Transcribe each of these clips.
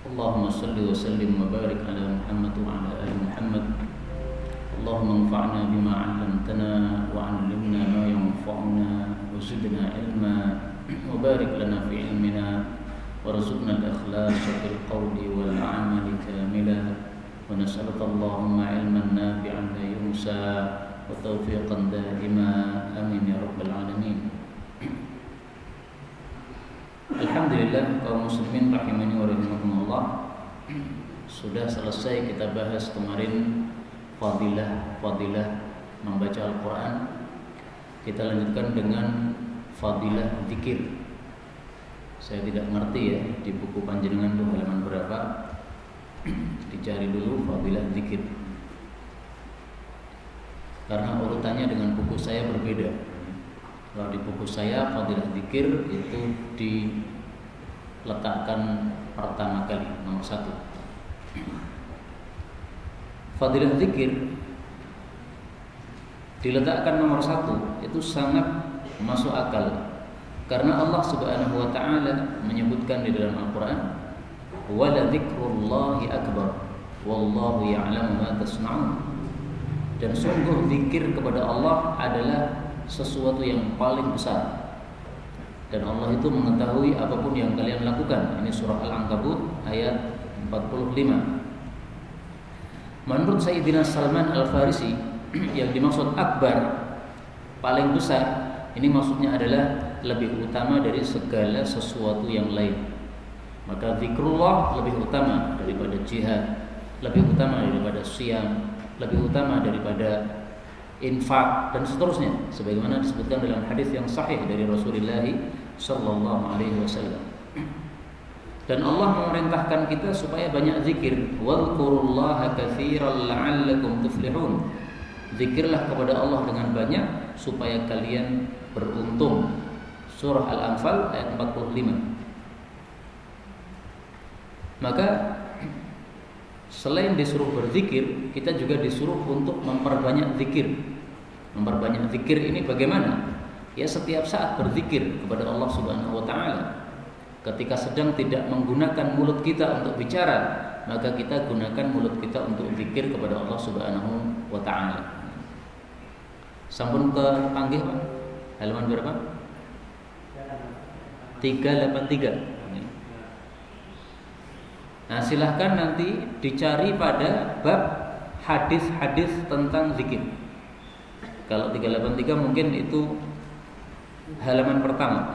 اللهم صل وسلم وبارك على محمد وعلى آل محمد. اللهم انفعنا بما علمتنا وعلمنا ما ينفعنا وزدنا علما وبارك لنا في علمنا وارزقنا الإخلاص في القول والعمل كاملا ونسألك اللهم علما نافعا لا ينسى وتوفيقا دائما آمين يا رب العالمين. Alhamdulillah kaum muslimin rahimani wa rahimakumullah, sudah selesai kita bahas kemarin fadilah membaca Al-Quran. Kita lanjutkan dengan fadilah zikir. Saya tidak ngerti ya di buku panjenengan itu halaman berapa. Dicari dulu fadilah zikir, karena urutannya dengan buku saya berbeda. Kalau di buku saya fadilah zikir itu diletakkan pertama kali, nomor 1. Fadilah zikir diletakkan nomor 1 itu sangat masuk akal, karena Allah Subhanahu wa taala menyebutkan di dalam Al-Qur'an, "Wala dzikrullahi akbar wallahu ya'lamu ma tasna'un." Dan sungguh zikir kepada Allah adalah sesuatu yang paling besar, dan Allah itu mengetahui apapun yang kalian lakukan. Ini surah Al-Ankabut ayat 45. Menurut Sayyidina Salman Al-Farisi, yang dimaksud akbar, paling besar, ini maksudnya adalah lebih utama dari segala sesuatu yang lain. Maka zikrullah lebih utama daripada jihad, lebih utama daripada siyam, lebih utama daripada infak dan seterusnya, sebagaimana disebutkan dalam hadis yang sahih dari Rasulullah sallallahu alaihi wasallam. Dan Allah memerintahkan kita supaya banyak zikir. Wadhkurullaha katsiran la'allakum tuflihun. Zikirlah kepada Allah dengan banyak supaya kalian beruntung. Surah Al-Anfal ayat 45. Maka selain disuruh berzikir, kita juga disuruh untuk memperbanyak zikir. Memperbanyak zikir ini bagaimana? Ya, setiap saat berzikir kepada Allah Subhanahu wa taala. Ketika sedang tidak menggunakan mulut kita untuk bicara, maka kita gunakan mulut kita untuk zikir kepada Allah Subhanahu wa taala. Sampun ke panggih, Pak. Halaman berapa? 383. Nah, silahkan nanti dicari pada bab hadis-hadis tentang zikir. Kalau 383 mungkin itu halaman pertama.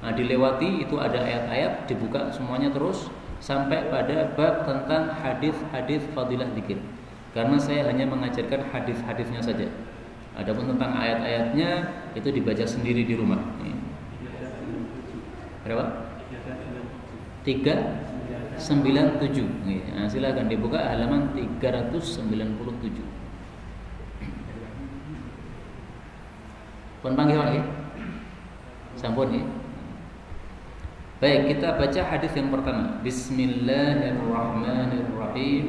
Nah, dilewati itu ada ayat-ayat, dibuka semuanya terus sampai pada bab tentang hadis-hadis fadilah zikir. Karena saya hanya mengajarkan hadis-hadisnya saja. Adapun tentang ayat-ayatnya itu dibaca sendiri di rumah. Berapa? 397. Nah, silakan dibuka halaman 397. Pun panggil lagi. Sampun ya. Baik, kita baca hadis yang pertama. Bismillahirrahmanirrahim.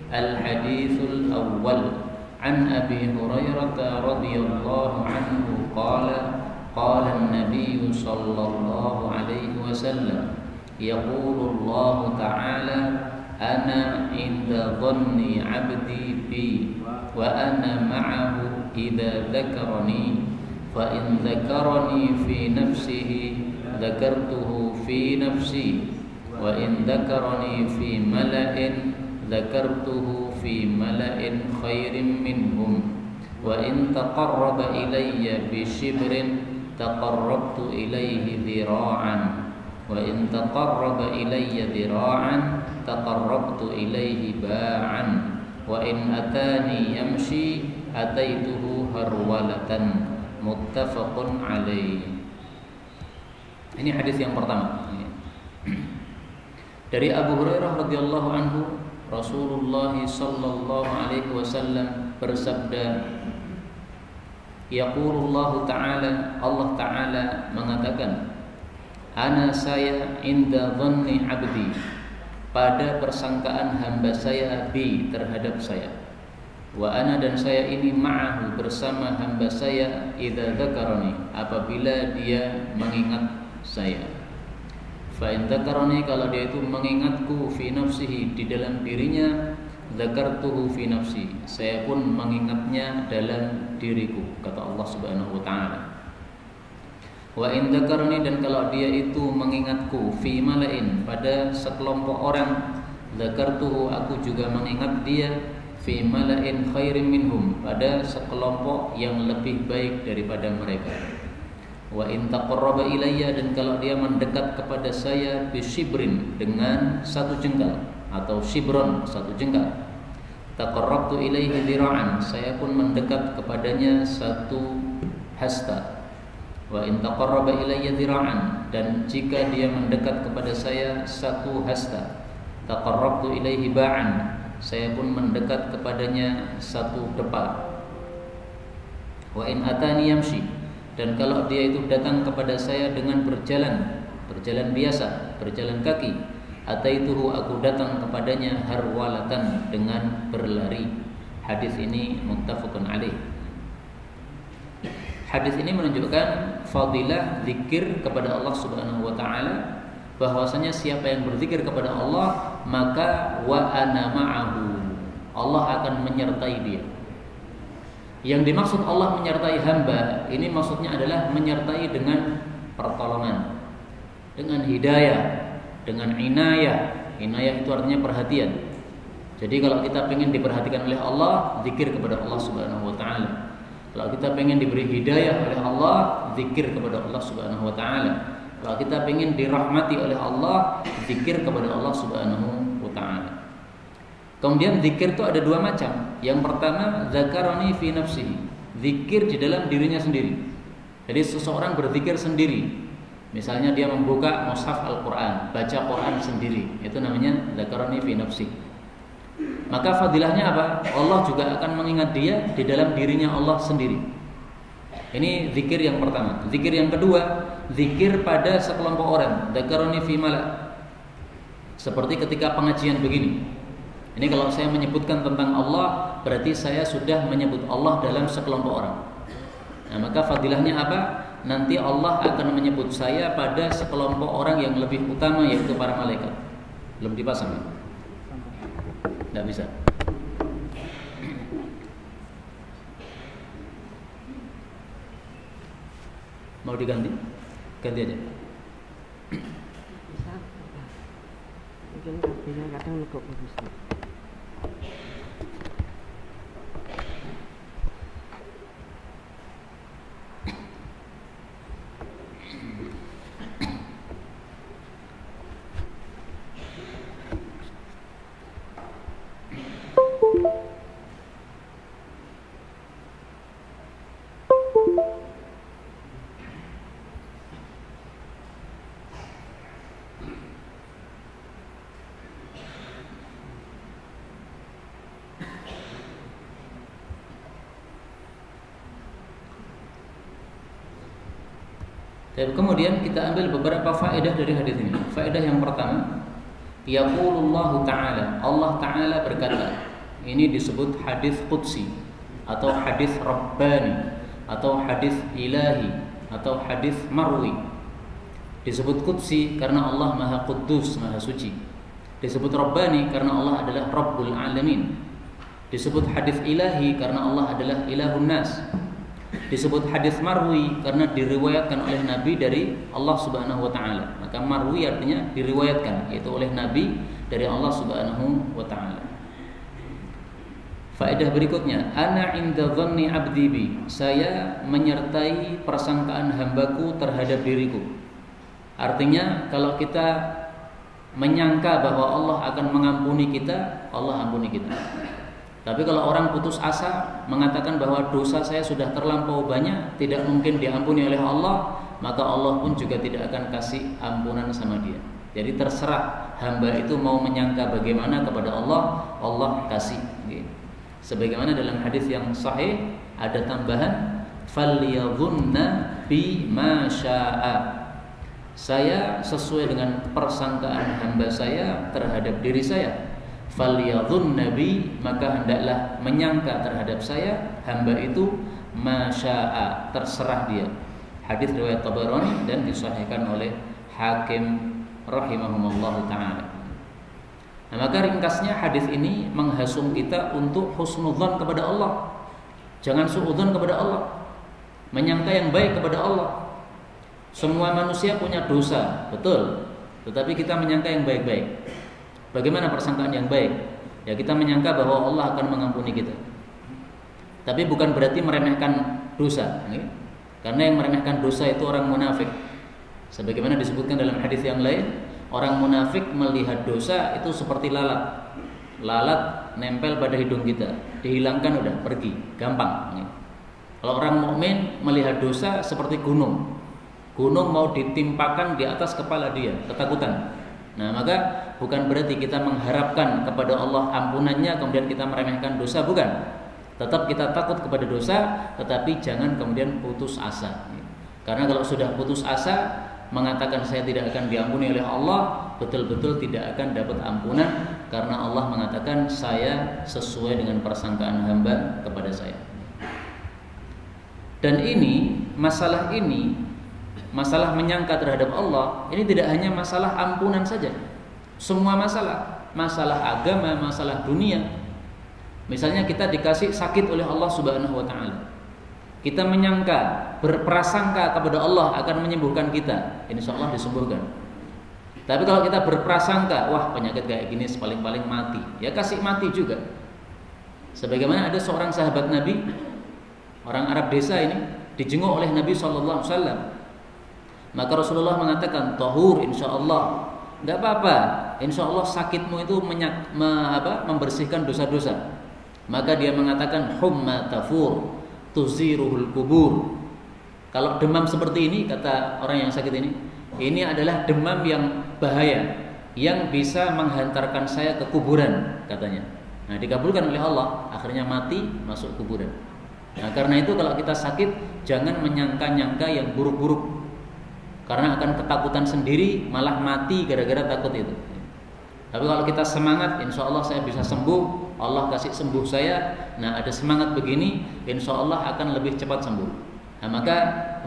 Al-haditsul awwal an Abi Hurairah radhiyallahu anhu qala an-nabiy sallallahu alaihi wasallam يقول الله تعالى أنا عند ظن عبدي بي وأنا معه إذا ذكرني فإن ذكرني في نفسه ذكرته في نفسي وإن ذكرني في ملأ ذكرته في ملأ خير منهم وإن تقرب إلي بشبر تقربت إليه ذراعا وإن تقرب إلي ذراعا تقربت إليه باعا وإن أتاني يمشي أتيته هرولة متفق عليه. Ini hadis yang pertama. Dari Abu Hurairah radhiyallahu anhu, Rasulullah sallallahu alaihi wasallam bersabda, yaqulullahu ta'ala, Allah Ta'ala mengatakan, ana saya inda dhanni abdi, pada persangkaan hamba saya bi terhadap saya. Wa ana, dan saya ini ma'ahu bersama hamba saya idza dzakarani, apabila dia mengingat saya. Fa in dzakarani, kalau dia itu mengingatku fi nafsihi, di dalam dirinya, dzakartuhu fi nafsi, saya pun mengingatnya dalam diriku, kata Allah Subhanahu wa taala. Wa in dzakarani, dan kalau dia itu mengingatku fi malain, pada sekelompok orang, dzakartuhu, aku juga mengingat dia fi malain khairin minhum, pada sekelompok yang lebih baik daripada mereka. Wa in taqarraba ilayya, dan kalau dia mendekat kepada saya bisyibrin, dengan satu jengkal, atau shibron, satu jengkal, taqarrabtu ilaihi dhira'an, saya pun mendekat kepadanya satu hasta. Wa in taqarraba ilayya dhira'an, dan jika dia mendekat kepada saya satu hasta, taqarrabtu ilaihi ba'an, saya pun mendekat kepadanya satu depa. Wa in atani yamshi, dan kalau dia itu datang kepada saya dengan berjalan biasa, berjalan kaki, ataituhu, aku datang kepadanya harwalatan, dengan berlari. Hadis ini muttafaqun alaih. Hadis ini menunjukkan fadilah zikir kepada Allah Subhanahu wa taala, bahwasanya siapa yang berzikir kepada Allah, maka wa ana ma'ahu, Allah akan menyertai dia. Yang dimaksud Allah menyertai hamba ini maksudnya adalah menyertai dengan pertolongan, dengan hidayah, dengan inayah. Inayah itu artinya perhatian. Jadi kalau kita ingin diperhatikan oleh Allah, zikir kepada Allah Subhanahu wa taala. Kalau kita ingin diberi hidayah oleh Allah, zikir kepada Allah Subhanahu wa taala. Kalau kita ingin dirahmati oleh Allah, zikir kepada Allah Subhanahu wa taala. Kemudian zikir itu ada dua macam. Yang pertama, zakarani fi nafsihi, zikir di dalam dirinya sendiri. Jadi seseorang berzikir sendiri. Misalnya dia membuka mushaf Al-Qur'an, baca Quran sendiri, itu namanya zakarani fi nafsihi. Maka fadilahnya apa? Allah juga akan mengingat dia di dalam dirinya Allah sendiri. Ini zikir yang pertama. Zikir yang kedua, zikir pada sekelompok orang, zakarani fi mala. Seperti ketika pengajian begini. Ini kalau saya menyebutkan tentang Allah, berarti saya sudah menyebut Allah dalam sekelompok orang. Nah, maka fadilahnya apa? Nanti Allah akan menyebut saya pada sekelompok orang yang lebih utama, yaitu para malaikat. Belum dipasang ya? Tidak bisa. Mau diganti? Ganti aja. Bisa. Mungkin kabelnya kadang lekuk bagus. Dan kemudian kita ambil beberapa faedah dari hadis ini. Faedah yang pertama, yaqulullahu ta'ala, Allah Ta'ala berkata. Ini disebut hadis qudsi, atau hadis rabbani, atau hadis ilahi, atau hadis marwi. Disebut qudsi karena Allah Maha Quddus, Maha Suci. Disebut rabbani karena Allah adalah Rabbul Alamin. Disebut hadis ilahi karena Allah adalah Ilahun Nas. Disebut hadis marwi karena diriwayatkan oleh Nabi dari Allah Subhanahu wa taala. Maka marwi artinya diriwayatkan, yaitu oleh Nabi dari Allah Subhanahu wa taala. Faedah berikutnya, ana inda dhanni abdi bi, saya menyertai persangkaan hambaku terhadap diriku. Artinya kalau kita menyangka bahwa Allah akan mengampuni kita, Allah ampuni kita. Tapi kalau orang putus asa mengatakan bahwa dosa saya sudah terlampau banyak, tidak mungkin diampuni oleh Allah, maka Allah pun juga tidak akan kasih ampunan sama dia. Jadi terserah hamba itu mau menyangka bagaimana kepada Allah, Allah kasih. Sebagaimana dalam hadis yang sahih ada tambahan, falyadhunna bima syaa. Saya sesuai dengan persangkaan hamba saya terhadap diri saya. Falyadhun nabi, maka hendaklah menyangka terhadap saya hamba itu masya'a, terserah dia. Hadis riwayat Tabarani dan disahihkan oleh Hakim rahimahumullah taala. Nah, maka ringkasnya hadis ini menghasung kita untuk husnudzon kepada Allah. Jangan suudzon kepada Allah. Menyangka yang baik kepada Allah. Semua manusia punya dosa, betul. Tetapi kita menyangka yang baik-baik. Bagaimana persangkaan yang baik? Ya kita menyangka bahwa Allah akan mengampuni kita. Tapi bukan berarti meremehkan dosa. Karena yang meremehkan dosa itu orang munafik. Sebagaimana disebutkan dalam hadis yang lain, orang munafik melihat dosa itu seperti lalat. Lalat nempel pada hidung kita, dihilangkan udah pergi, gampang. Kalau orang mukmin melihat dosa seperti gunung. Gunung mau ditimpakan di atas kepala dia, ketakutan. Nah, maka bukan berarti kita mengharapkan kepada Allah ampunannya kemudian kita meremehkan dosa, bukan. Tetap kita takut kepada dosa, tetapi jangan kemudian putus asa. Karena kalau sudah putus asa, mengatakan saya tidak akan diampuni oleh Allah, betul-betul tidak akan dapat ampunan, karena Allah mengatakan saya sesuai dengan persangkaan hamba kepada saya. Dan masalah menyangka terhadap Allah ini tidak hanya masalah ampunan saja. Semua masalah agama, masalah dunia. Misalnya kita dikasih sakit oleh Allah Subhanahu wa taala. Kita menyangka, berprasangka kepada Allah akan menyembuhkan kita, insyaallah disembuhkan. Tapi kalau kita berprasangka, wah penyakit kayak gini paling-paling mati, ya kasih mati juga. Sebagaimana ada seorang sahabat Nabi, orang Arab desa ini, dijenguk oleh Nabi SAW. Maka Rasulullah mengatakan, tahur insyaallah, enggak apa-apa, insyaallah sakitmu itu membersihkan dosa-dosa. Maka dia mengatakan, humma tafur tuziruhul kubur. Kalau demam seperti ini, kata orang yang sakit ini adalah demam yang bahaya, yang bisa menghantarkan saya ke kuburan, katanya. Nah, dikabulkan oleh Allah, akhirnya mati masuk kuburan. Nah, karena itu kalau kita sakit, jangan menyangka-nyangka yang buruk-buruk. Karena akan ketakutan sendiri, malah mati gara-gara takut itu. Tapi kalau kita semangat, insya Allah saya bisa sembuh, Allah kasih sembuh saya. Nah, ada semangat begini, insya Allah akan lebih cepat sembuh. Nah, maka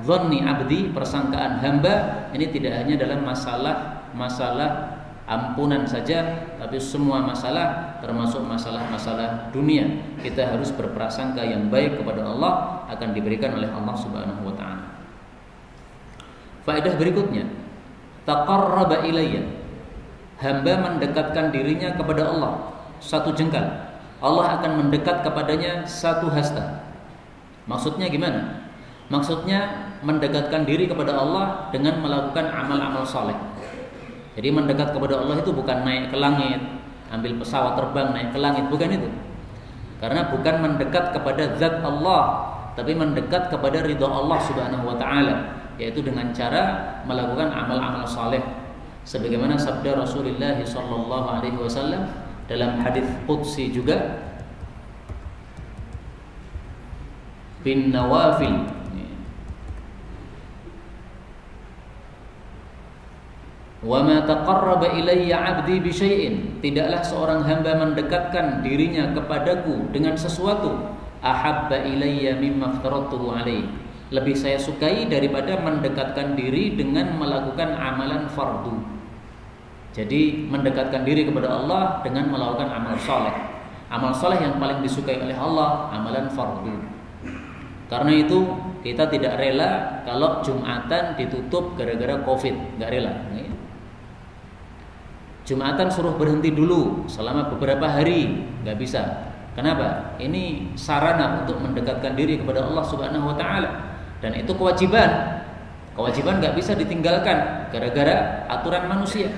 dhanni abdi, persangkaan hamba, ini tidak hanya dalam masalah ampunan saja, tapi semua masalah, termasuk masalah-masalah dunia. Kita harus berprasangka yang baik kepada Allah, akan diberikan oleh Allah Subhanahu wa taala. Faedah berikutnya, taqarraba ilayya, hamba mendekatkan dirinya kepada Allah satu jengkal, Allah akan mendekat kepadanya satu hasta. Maksudnya gimana? Maksudnya mendekatkan diri kepada Allah dengan melakukan amal-amal saleh. Jadi mendekat kepada Allah itu bukan naik ke langit, ambil pesawat terbang naik ke langit, bukan itu. Karena bukan mendekat kepada zat Allah, tapi mendekat kepada ridha Allah Subhanahu wa taala, yaitu dengan cara melakukan amal-amal saleh. Sebagaimana sabda Rasulullah sallallahu alaihi wasallam dalam hadis qudsi juga, bin nawafil, wa ma taqarraba ilayya 'abdi bi syai'in, tidaklah seorang hamba mendekatkan dirinya kepadaku dengan sesuatu, ahabba ilayya mimma aftaratuhu alaihi, lebih saya sukai daripada mendekatkan diri dengan melakukan amalan fardu. Jadi mendekatkan diri kepada Allah dengan melakukan amal soleh. Amal soleh yang paling disukai oleh Allah, amalan fardu. Karena itu kita tidak rela kalau Jumatan ditutup gara-gara Covid, nggak rela. Jumatan suruh berhenti dulu selama beberapa hari, nggak bisa. Kenapa? Ini sarana untuk mendekatkan diri kepada Allah Subhanahu wa taala, dan itu kewajiban. Kewajiban nggak bisa ditinggalkan gara-gara aturan manusia.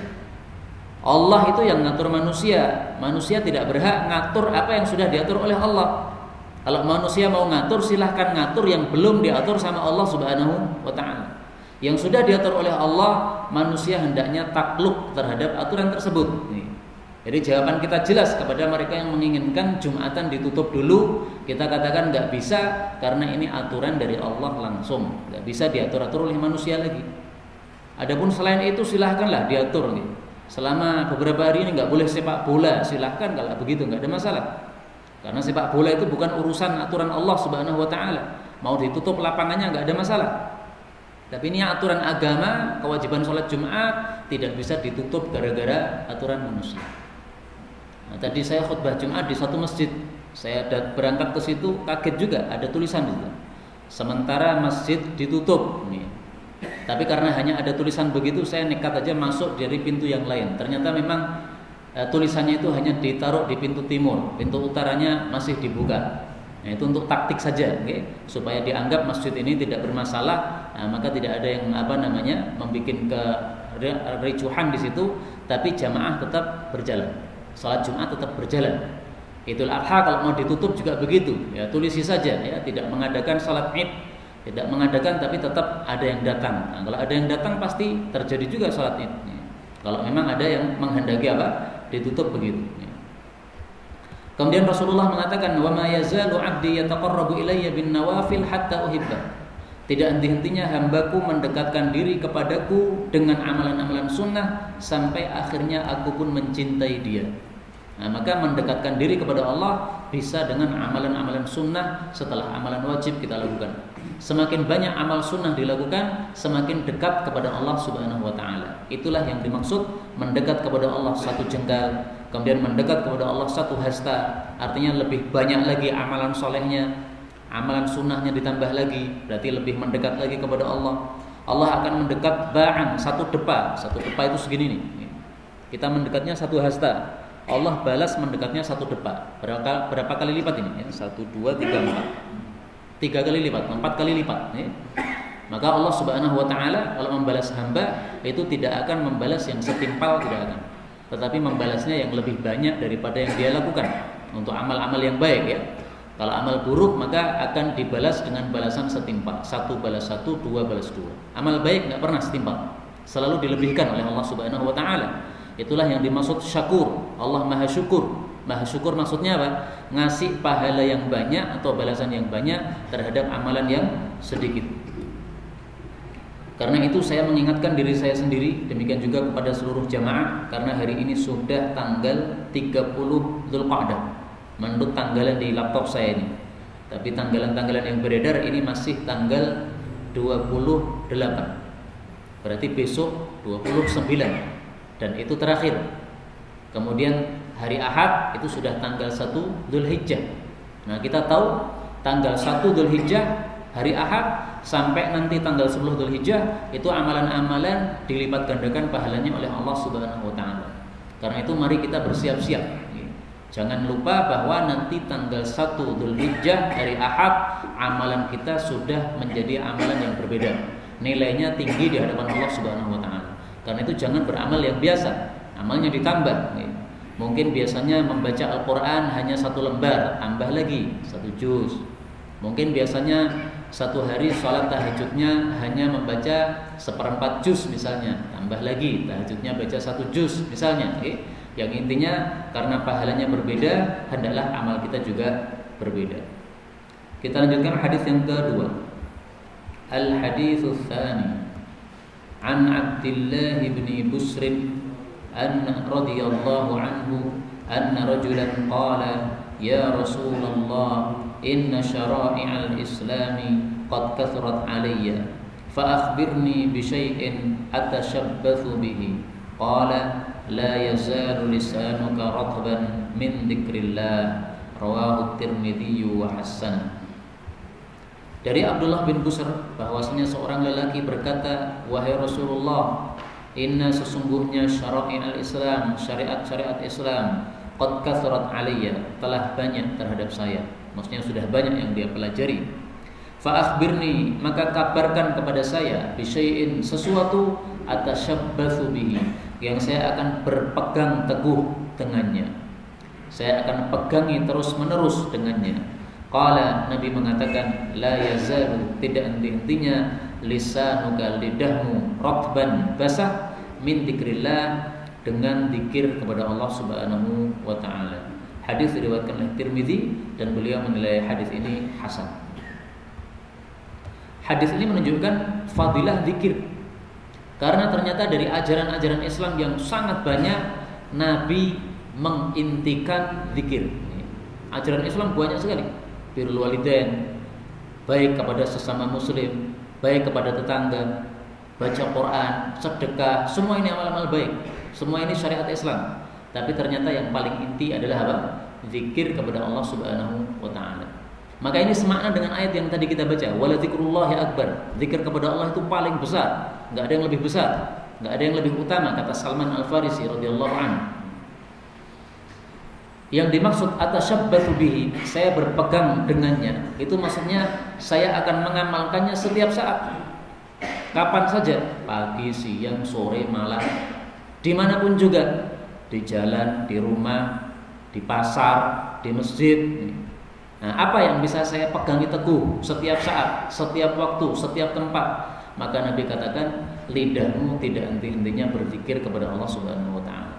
Allah itu yang ngatur manusia. Manusia tidak berhak ngatur apa yang sudah diatur oleh Allah. Kalau manusia mau ngatur, silahkan ngatur yang belum diatur sama Allah Subhanahu wa ta'ala. Yang sudah diatur oleh Allah, manusia hendaknya takluk terhadap aturan tersebut. Jadi jawaban kita jelas kepada mereka yang menginginkan Jumatan ditutup dulu. Kita katakan nggak bisa, karena ini aturan dari Allah langsung, nggak bisa diatur-atur oleh manusia lagi. Adapun selain itu silahkanlah diatur. Selama beberapa hari ini nggak boleh sepak bola, silahkan kalau begitu, nggak ada masalah. Karena sepak bola itu bukan urusan aturan Allah Subhanahu wa ta'ala. Mau ditutup lapangannya nggak ada masalah. Tapi ini aturan agama, kewajiban sholat Jumat tidak bisa ditutup gara-gara aturan manusia. Nah, tadi saya khutbah Jumat di satu masjid. Saya berangkat ke situ, kaget juga ada tulisan di situ. Sementara masjid ditutup. Nih. Tapi karena hanya ada tulisan begitu, saya nekat aja masuk dari pintu yang lain. Ternyata memang tulisannya itu hanya ditaruh di pintu timur, pintu utaranya masih dibuka. Nah, itu untuk taktik saja, okay? Supaya dianggap masjid ini tidak bermasalah. Nah, maka tidak ada yang membuat kericuhan di situ, tapi jamaah tetap berjalan. Salat Jumat tetap berjalan. Idul Adha kalau mau ditutup juga begitu, ya tulisi saja, ya tidak mengadakan salat Id, tidak mengadakan, tapi tetap ada yang datang. Nah, kalau ada yang datang pasti terjadi juga salat Id. Ya. Kalau memang ada yang menghendaki ditutup begitu. Ya. Kemudian Rasulullah mengatakan, wa ma yazalu 'abdi yataqarrabu ilayya bin nawafil hatta uhibba. Tidak henti-hentinya hambaku mendekatkan diri kepadaku dengan amalan-amalan sunnah sampai akhirnya aku pun mencintai dia. Nah, maka mendekatkan diri kepada Allah bisa dengan amalan-amalan sunnah setelah amalan wajib kita lakukan. Semakin banyak amal sunnah dilakukan, semakin dekat kepada Allah Subhanahu wa taala. Itulah yang dimaksud mendekat kepada Allah satu jengkal, kemudian mendekat kepada Allah satu hasta. Artinya lebih banyak lagi amalan solehnya, amalan sunnahnya ditambah lagi, berarti lebih mendekat lagi kepada Allah. Allah akan mendekat ba'an, satu depa itu segini nih. Kita mendekatnya satu hasta, Allah balas mendekatnya satu depa. Berapa kali lipat ini? 1, 2, 3, 4. 3 kali lipat, 4 kali lipat. Ya. Maka Allah Subhanahu wa taala kalau membalas hamba itu tidak akan membalas yang setimpal, tidak akan. Tetapi membalasnya yang lebih banyak daripada yang dia lakukan untuk amal-amal yang baik, ya. Kalau amal buruk maka akan dibalas dengan balasan setimpal. 1 balas 1, 2 balas 2. Amal baik enggak pernah setimpal. Selalu dilebihkan oleh Allah Subhanahu wa taala. Itulah yang dimaksud syakur. Allah Maha Syukur. Maha Syukur maksudnya apa? Ngasih pahala yang banyak atau balasan yang banyak terhadap amalan yang sedikit. Karena itu saya mengingatkan diri saya sendiri, demikian juga kepada seluruh jamaah, karena hari ini sudah tanggal 30 Dzulqa'dah. Menurut tanggalan di laptop saya ini. Tapi tanggalan-tanggalan yang beredar ini masih tanggal 28. Berarti besok 29. Dan itu terakhir. Kemudian hari Ahad itu sudah tanggal 1 Dzulhijjah. Nah, kita tahu tanggal 1 Dzulhijjah hari Ahad sampai nanti tanggal 10 Dzulhijjah itu amalan-amalan dilipat gandakan pahalanya oleh Allah Subhanahu wa taala. Karena itu mari kita bersiap-siap. Jangan lupa bahwa nanti tanggal 1 Dzulhijjah hari Ahad amalan kita sudah menjadi amalan yang berbeda. Nilainya tinggi di hadapan Allah Subhanahu wa taala. Karena itu jangan beramal yang biasa, amalnya ditambah. Mungkin biasanya membaca Al-Quran hanya 1 lembar, tambah lagi 1 juz. Mungkin biasanya satu hari sholat tahajudnya hanya membaca 1/4 juz misalnya, tambah lagi tahajudnya baca 1 juz misalnya. Yang intinya karena pahalanya berbeda, hendaklah amal kita juga berbeda. Kita lanjutkan hadis yang kedua. Al-haditsus tsani. An Abdullah bin Busr radhiyallahu anhu anna rajulan qala ya Rasulullah inna syara'i'al islami qad kathurat alayya fa akhbirni bi syai'in atashabbathu bihi qala la yazalu lisanuka ratban min dzikrillah rawahu Tirmidzi wa hasan. Dari Abdullah bin Busr bahwasanya seorang lelaki berkata, wahai Rasulullah, inna sesungguhnya syara'i'al Islam, syariat-syariat Islam, qad kathurat alayya, telah banyak terhadap saya. Maksudnya sudah banyak yang dia pelajari. Fa akhbirni, maka kabarkan kepada saya, bi syai'in, sesuatu atashabbathu bihi, yang saya akan berpegang teguh dengannya. Saya akan pegangi terus-menerus dengannya. Qala, Nabi mengatakan, la yazalu, tidak henti-hentinya lisanuka, lidahmu, ratban, basah, min dzikrillah, dengan zikir kepada Allah Subhanahu wa taala. Hadis diriwayatkan oleh Tirmidzi dan beliau menilai hadis ini hasan. Hadis ini menunjukkan fadilah zikir. Karena ternyata dari ajaran-ajaran Islam yang sangat banyak, Nabi mengintikan zikir. Ajaran Islam banyak sekali. Birrul walidain, baik kepada sesama muslim, baik kepada tetangga, baca Quran, sedekah, semua ini amal-amal baik. Semua ini syariat Islam. Tapi ternyata yang paling inti adalah apa? Zikir kepada Allah Subhanahu wa taala. Maka ini semakna dengan ayat yang tadi kita baca, wala dzikrullahi akbar. Zikir kepada Allah itu paling besar, enggak ada yang lebih besar, enggak ada yang lebih utama, kata Salman Al-Farisi radhiyallahu anhu. Yang dimaksud atasyabbatu bihi, saya berpegang dengannya, itu maksudnya saya akan mengamalkannya setiap saat. Kapan saja, pagi, siang, sore, malam, dimanapun juga, di jalan, di rumah, di pasar, di masjid. Nah, apa yang bisa saya pegangi teguh setiap saat, setiap waktu, setiap tempat? Maka Nabi katakan, lidahmu tidak henti-hentinya berzikir kepada Allah Subhanahu wa taala.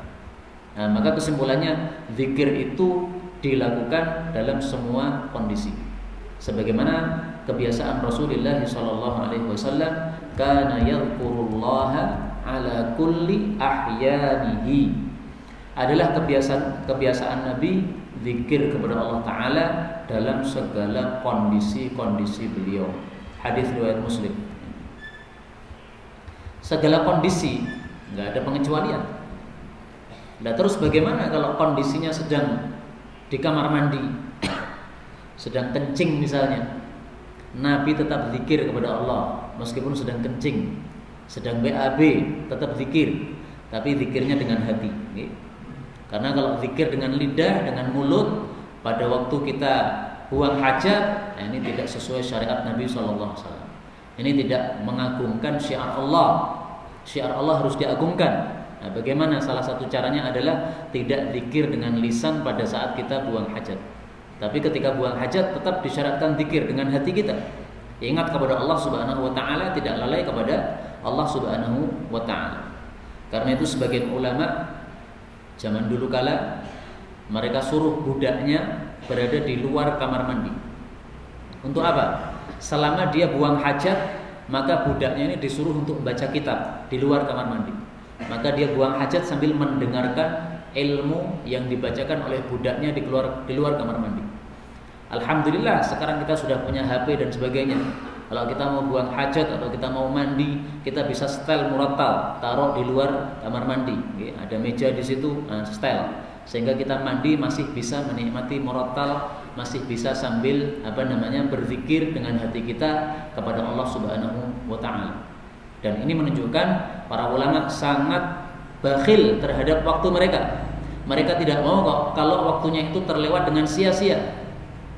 Nah, maka kesimpulannya, zikir itu dilakukan dalam semua kondisi. Sebagaimana kebiasaan Rasulullah sallallahu alaihi wasallam, kana yadhkurullaha ala kulli ahyanihi. Adalah kebiasaan Nabi zikir kepada Allah Ta'ala dalam segala kondisi-kondisi beliau. Hadis riwayat Muslim. Segala kondisi, nggak ada pengecualian. Nah, terus bagaimana kalau kondisinya sedang di kamar mandi, sedang kencing misalnya, Nabi tetap zikir kepada Allah meskipun sedang kencing, sedang BAB tetap zikir, tapi zikirnya dengan hati. Karena kalau zikir dengan lidah, dengan mulut, pada waktu kita buang hajat, nah ini tidak sesuai syariat Nabi SAW. Ini tidak mengagungkan syiar Allah. Syiar Allah harus diagungkan. Nah, bagaimana? Salah satu caranya adalah tidak zikir dengan lisan pada saat kita buang hajat. Tapi ketika buang hajat tetap disyaratkan zikir dengan hati kita. Ingat kepada Allah Subhanahu wa taala, tidak lalai kepada Allah Subhanahu wa taala. Karena itu sebagian ulama zaman dulu kala mereka suruh budaknya berada di luar kamar mandi. Untuk apa? Selama dia buang hajat, maka budaknya ini disuruh untuk membaca kitab di luar kamar mandi. Maka dia buang hajat sambil mendengarkan ilmu yang dibacakan oleh budaknya di luar kamar mandi. Alhamdulillah sekarang kita sudah punya HP dan sebagainya. Kalau kita mau buang hajat atau kita mau mandi, kita bisa setel murattal, taruh di luar kamar mandi. Ada meja di situ, setel, sehingga kita mandi masih bisa menikmati murattal, masih bisa sambil berzikir dengan hati kita kepada Allah Subhanahu wa taala. Dan ini menunjukkan para ulama sangat bakhil terhadap waktu mereka. Mereka tidak mau kok kalau waktunya itu terlewat dengan sia-sia.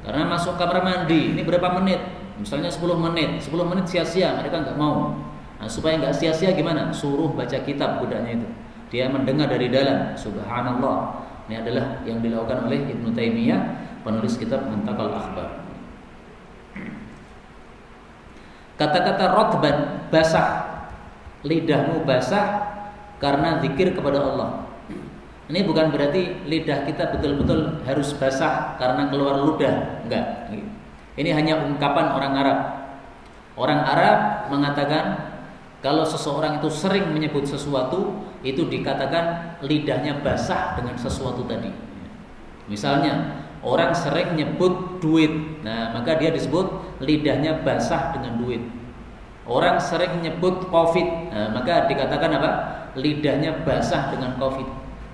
Karena masuk kamar mandi, ini berapa menit? Misalnya 10 menit sia-sia, mereka nggak mau. Nah, supaya nggak sia-sia gimana? Suruh baca kitab budaknya itu. Dia mendengar dari dalam. Subhanallah. Ini adalah yang dilakukan oleh Ibnu Taimiyah, penulis kitab Muntakal Akhbar. Kata-kata rotban, basah. Lidahmu basah karena zikir kepada Allah. Ini bukan berarti lidah kita betul-betul harus basah karena keluar ludah, enggak. Ini hanya ungkapan orang Arab. Orang Arab mengatakan kalau seseorang itu sering menyebut sesuatu, itu dikatakan lidahnya basah dengan sesuatu tadi. Misalnya orang sering nyebut duit, nah maka dia disebut lidahnya basah dengan duit. Orang sering nyebut COVID, nah maka dikatakan apa? Lidahnya basah dengan COVID.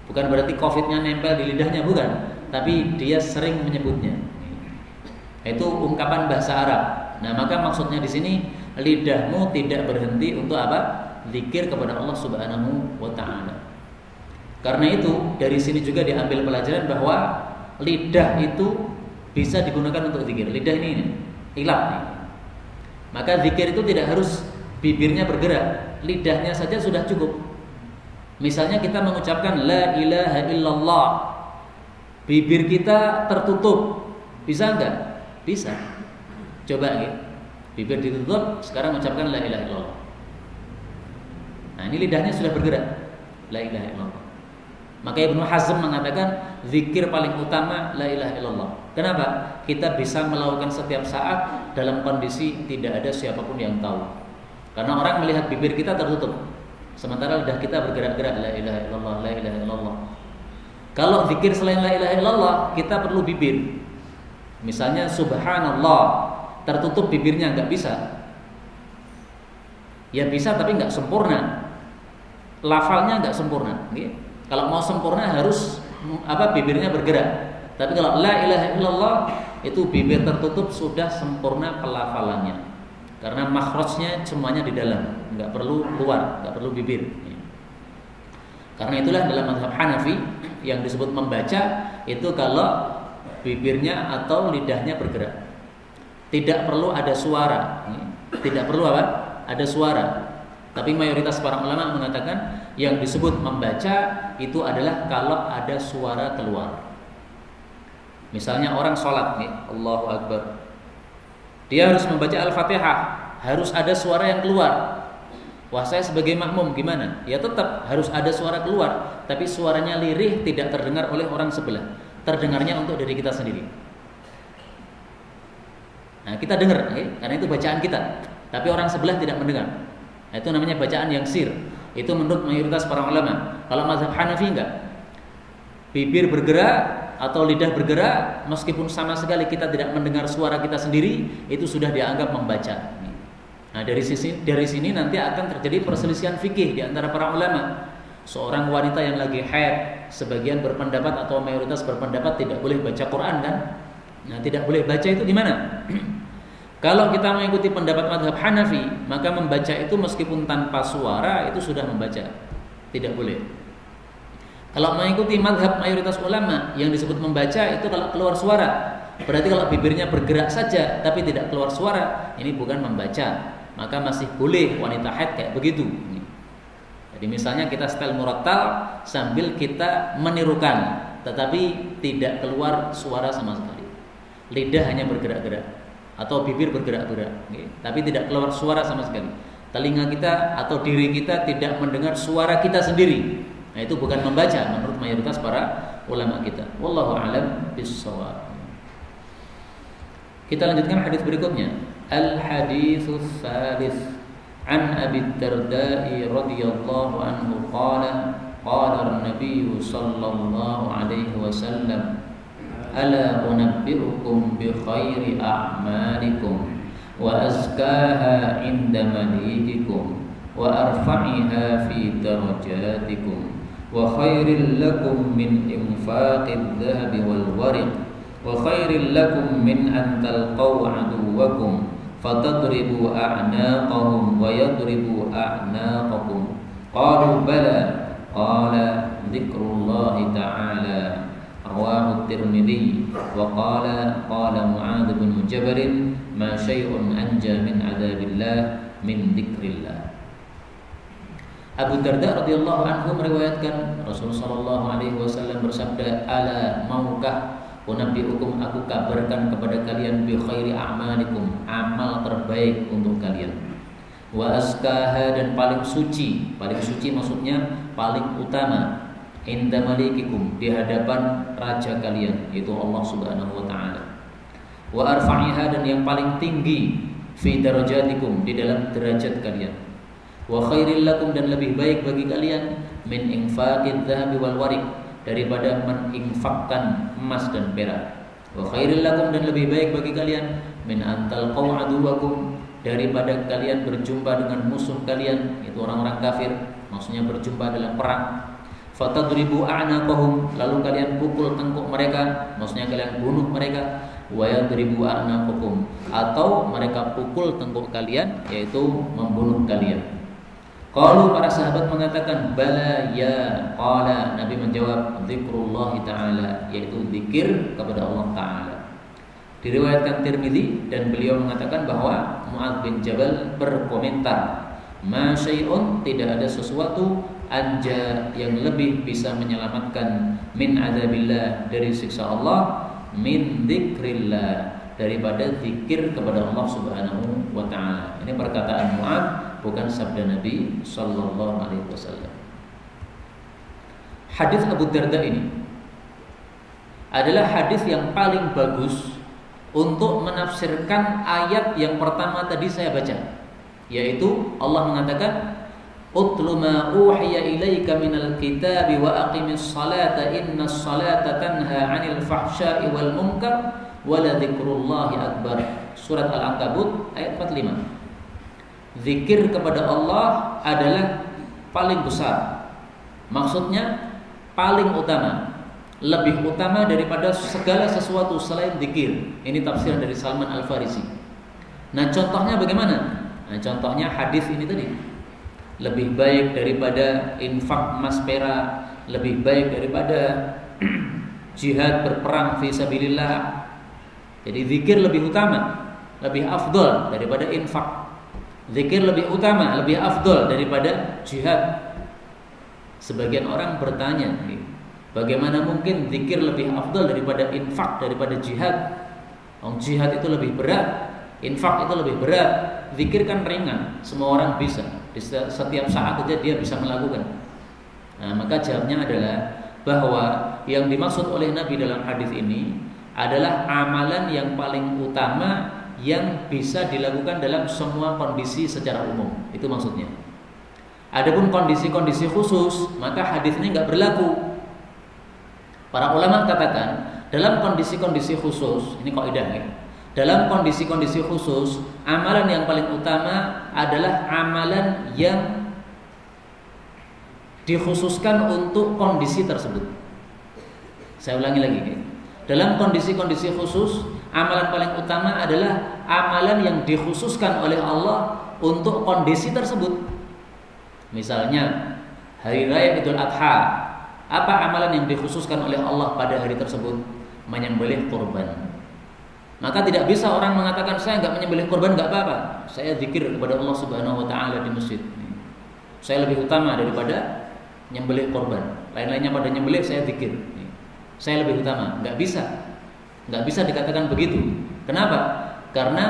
Bukan berarti COVID-nya nempel di lidahnya, bukan, tapi dia sering menyebutnya. Itu ungkapan bahasa Arab. Nah, maka maksudnya di sini lidahmu tidak berhenti untuk apa? Zikir kepada Allah Subhanahu wa taala. Karena itu dari sini juga diambil pelajaran bahwa lidah itu bisa digunakan untuk zikir. Lidah ini ilat nih. Maka zikir itu tidak harus bibirnya bergerak, lidahnya saja sudah cukup. Misalnya kita mengucapkan la ilaha illallah, bibir kita tertutup, bisa enggak? Bisa. Coba gitu. Bibir ditutup, sekarang mengucapkan la ilaha illallah. Nah, ini lidahnya sudah bergerak. La ilaha illallah. Maka Ibnu Hazm mengatakan zikir paling utama la ilaha illallah. Kenapa? Kita bisa melakukan setiap saat dalam kondisi tidak ada siapapun yang tahu. Karena orang melihat bibir kita tertutup, sementara lidah kita bergerak-gerak la ilaha illallah, la ilaha illallah. Kalau zikir selain la ilaha illallah, kita perlu bibir. Misalnya subhanallah, tertutup bibirnya nggak bisa. Ya bisa tapi nggak sempurna. Lafalnya nggak sempurna. Okay? Kalau mau sempurna harus bibirnya bergerak. Tapi kalau la ilaha illallah itu bibir tertutup sudah sempurna pelafalannya. Karena makhrajnya semuanya di dalam, nggak perlu keluar, nggak perlu bibir. Karena itulah dalam mazhab Hanafi yang disebut membaca itu kalau bibirnya atau lidahnya bergerak. Tidak perlu ada suara. Tidak perlu ada suara. Tapi mayoritas para ulama mengatakan yang disebut membaca itu adalah kalau ada suara keluar. Misalnya orang sholat nih, Allahu Akbar. Dia harus membaca Al-Fatihah, harus ada suara yang keluar. Wah, saya sebagai makmum gimana? Ya tetap harus ada suara keluar, tapi suaranya lirih, tidak terdengar oleh orang sebelah. Terdengarnya untuk diri kita sendiri. Nah, kita dengar, karena itu bacaan kita. Tapi orang sebelah tidak mendengar. Nah, itu namanya bacaan yang sir. Itu menurut mayoritas para ulama. Kalau mazhab Hanafi enggak. Bibir bergerak atau lidah bergerak, meskipun sama sekali kita tidak mendengar suara kita sendiri, itu sudah dianggap membaca. Nah, dari sini nanti akan terjadi perselisihan fikih di antara para ulama. Seorang wanita yang lagi haid, sebagian berpendapat atau mayoritas berpendapat tidak boleh baca Quran kan? Nah, tidak boleh baca itu di mana? Kalau kita mengikuti pendapat mazhab Hanafi, maka membaca itu meskipun tanpa suara itu sudah membaca. Tidak boleh. Kalau mengikuti mazhab mayoritas ulama yang disebut membaca itu kalau keluar suara. Berarti kalau bibirnya bergerak saja tapi tidak keluar suara, ini bukan membaca. Maka masih boleh wanita haid kayak begitu. Jadi misalnya kita setel murattal sambil kita menirukan, tetapi tidak keluar suara sama sekali. Lidah hanya bergerak-gerak atau bibir bergerak-gerak, tapi tidak keluar suara sama sekali. Telinga kita atau diri kita tidak mendengar suara kita sendiri. Nah, itu bukan membaca menurut mayoritas para ulama kita. Wallahu a'lam bissawab. Kita lanjutkan hadis berikutnya. Al-haditsus tsalits an Abi Darda'i radhiyallahu anhu qala an-nabiy sallallahu alaihi wasallam ala unabbi'ukum bi khairi a'malikum wa azkaha 'inda malikikum wa arfa'iha fi darajatikum wa khairil lakum min infaqid dhahabi wal wariq wa khairil lakum min an talqaw aduwakum fatadribu a'naqahum wa yadribu a'naqakum qalu bala qala dzikrullahi ta'ala rawahu at-Tirmidzi wa qala Mu'adz bin Jabal ma syai'un anja min adzabillah min dzikrillah. Abu Darda radhiyallahu anhu meriwayatkan Rasulullah sallallahu alaihi wasallam bersabda, ala maukah unabbiukum, aku kabarkan kepada kalian bi khairi a'malikum, amal terbaik untuk kalian, wa azkaha, dan paling suci maksudnya paling utama, inda malikikum, di hadapan raja kalian, yaitu Allah Subhanahu wa taala, wa arfa'iha, dan yang paling tinggi, fi darajatikum, di dalam derajat kalian, wa khairil lakum, dan lebih baik bagi kalian, min infaqid dhahabi wal wariq, daripada menginfakkan emas dan perak, wa khairil lakum, dan lebih baik bagi kalian, min antal qaw aduwakum, daripada kalian berjumpa dengan musuh kalian, itu orang-orang kafir, maksudnya berjumpa dalam perang, fatadribu a'naqahum, lalu kalian pukul tengkuk mereka, maksudnya kalian bunuh mereka, wa yadribu a'naqakum, atau mereka pukul tengkuk kalian, yaitu membunuh kalian. Qalu, para sahabat mengatakan, bala ya. Qala, Nabi menjawab, dzikrullahi ta'ala, yaitu zikir kepada Allah Ta'ala. Diriwayatkan Tirmidzi, dan beliau mengatakan bahwa Mu'adz bin Jabal berkomentar, ma syai'un, tidak ada sesuatu, anja, yang lebih bisa menyelamatkan, min adzabillah, dari siksa Allah, min dzikrillah, daripada zikir kepada Allah Subhanahu wa taala. Ini perkataan Mu'adz, bukan sabda Nabi sallallahu alaihi wasallam. Hadis Abu Darda ini adalah hadis yang paling bagus untuk menafsirkan ayat yang pertama tadi saya baca, yaitu Allah mengatakan, utlu ma uhiya ilaika minal kitabi wa aqimis salata innas salata tanha 'anil fahsya'i wal munkar wa la dzikrullahi akbar. Surat Al-Ankabut ayat 45. zikir kepada Allah adalah paling besar. Maksudnya paling utama, lebih utama daripada segala sesuatu selain zikir. Ini tafsir dari Salman Al-Farisi. Nah, contohnya bagaimana? Nah, contohnya hadis ini tadi. Lebih baik daripada infak emas perak, lebih baik daripada jihad berperang fi sabilillah. Jadi zikir lebih utama, lebih afdol daripada infak. Zikir lebih utama, lebih afdol daripada jihad. Sebagian orang bertanya, bagaimana mungkin zikir lebih afdol daripada infak, daripada jihad? Jihad itu lebih berat, infak itu lebih berat. Zikir kan ringan, semua orang bisa. Di setiap saat saja dia bisa melakukan. Nah, maka jawabnya adalah bahwa yang dimaksud oleh Nabi dalam hadis ini adalah amalan yang paling utama yang bisa dilakukan dalam semua kondisi secara umum. Itu maksudnya. Adapun kondisi-kondisi khusus, maka hadis ini nggak berlaku. Para ulama katakan dalam kondisi-kondisi khusus, ini kaidah ya. Dalam kondisi-kondisi khusus, amalan yang paling utama adalah amalan yang dikhususkan untuk kondisi tersebut. Saya ulangi lagi ya. Dalam kondisi-kondisi khusus, amalan paling utama adalah amalan yang dikhususkan oleh Allah untuk kondisi tersebut. Misalnya hari raya Idul Adha, apa amalan yang dikhususkan oleh Allah pada hari tersebut? Menyembelih kurban. Maka tidak bisa orang mengatakan saya nggak menyembelih kurban nggak apa-apa, saya zikir kepada Allah Subhanahu Wa Taala di masjid. Saya lebih utama daripada nyembelih kurban. Lain-lainnya pada nyembelih, saya zikir. Saya lebih utama. Nggak bisa dikatakan begitu. Kenapa? Karena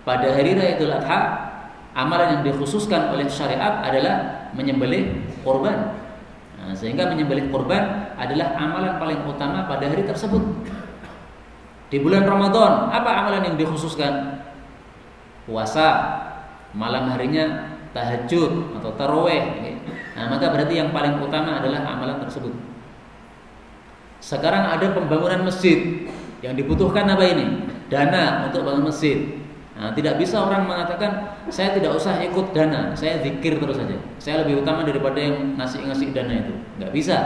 pada hari raya Idul Adha, amalan yang dikhususkan oleh syariat adalah menyembelih kurban. Nah, sehingga menyembelih kurban adalah amalan paling utama pada hari tersebut. Di bulan Ramadan, apa amalan yang dikhususkan? Puasa, malam harinya tahajud atau tarawih. Nah, maka berarti yang paling utama adalah amalan tersebut. Sekarang ada pembangunan masjid, yang dibutuhkan apa ini? Dana untuk bangun masjid. Nah, tidak bisa orang mengatakan saya tidak usah ikut dana, saya zikir terus saja. Saya lebih utama daripada yang ngasih dana itu. Nggak bisa,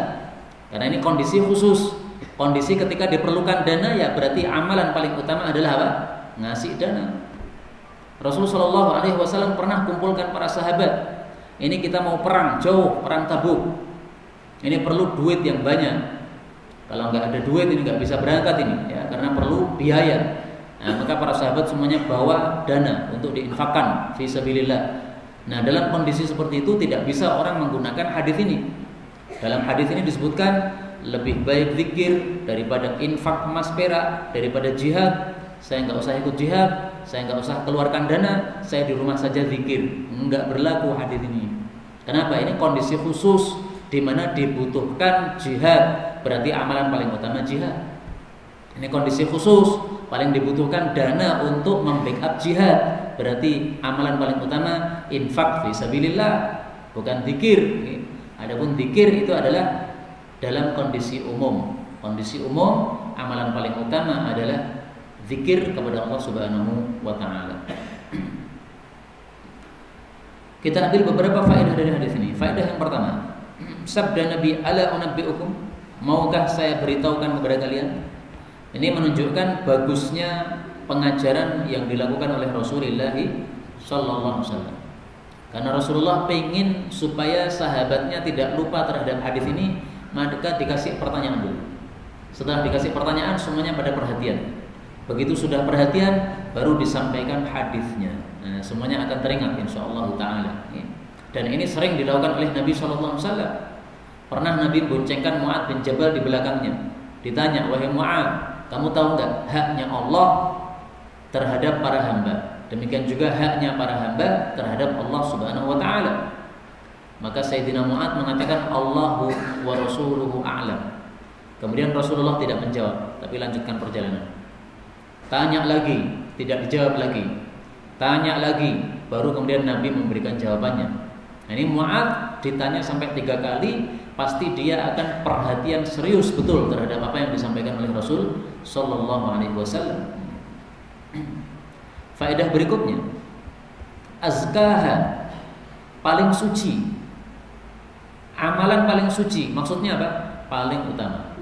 karena ini kondisi khusus. Kondisi ketika diperlukan dana, ya berarti amalan paling utama adalah apa? Ngasih dana. Rasulullah SAW pernah kumpulkan para sahabat. Ini kita mau perang jauh, perang Tabuk. Ini perlu duit yang banyak. Kalau nggak ada duit ini nggak bisa berangkat ini, ya, karena perlu biaya. Nah, maka para sahabat semuanya bawa dana untuk diinfakkan fi sabilillah. Nah, dalam kondisi seperti itu tidak bisa orang menggunakan hadis ini. Dalam hadis ini disebutkan lebih baik zikir daripada infak emas perak, daripada jihad. Saya nggak usah ikut jihad, saya nggak usah keluarkan dana, saya di rumah saja zikir. Nggak berlaku hadis ini. Kenapa? Ini kondisi khusus di mana dibutuhkan jihad, berarti amalan paling utama jihad. Ini kondisi khusus, paling dibutuhkan dana untuk membackup jihad, berarti amalan paling utama infak fi sabilillah, bukan zikir. Adapun zikir itu adalah dalam kondisi umum. Kondisi umum, amalan paling utama adalah zikir kepada Allah Subhanahu wa Ta'ala. Kita ambil beberapa faedah dari hadis ini. Faedah yang pertama, sabda Nabi, ala unabbiukum, maukah saya beritahukan kepada kalian? Ini menunjukkan bagusnya pengajaran yang dilakukan oleh Rasulullah sallallahu alaihi wasallam. Karena Rasulullah ingin supaya sahabatnya tidak lupa terhadap hadis ini, maka dikasih pertanyaan dulu. Setelah dikasih pertanyaan, semuanya pada perhatian. Begitu sudah perhatian, baru disampaikan hadisnya. Nah, semuanya akan teringat insyaallah taala. Dan ini sering dilakukan oleh Nabi sallallahu alaihi wasallam. Pernah Nabi boncengkan Mu'adz bin Jabal di belakangnya. Ditanya, "Wahai Mu'adz, kamu tahu enggak haknya Allah terhadap para hamba? Demikian juga haknya para hamba terhadap Allah Subhanahu wa taala." Maka Sayyidina Mu'adz mengatakan, "Allahu wa rasuluhu a'lam." Kemudian Rasulullah tidak menjawab, tapi lanjutkan perjalanan. Tanya lagi, tidak dijawab lagi. Tanya lagi, baru kemudian Nabi memberikan jawabannya. Nah, ini Mu'adz ditanya sampai 3 kali, pasti dia akan perhatian serius betul terhadap apa yang disampaikan oleh Rasul sallallahu alaihi wasallam. Faedah berikutnya, azkaha, paling suci. Amalan paling suci, maksudnya apa? Paling utama.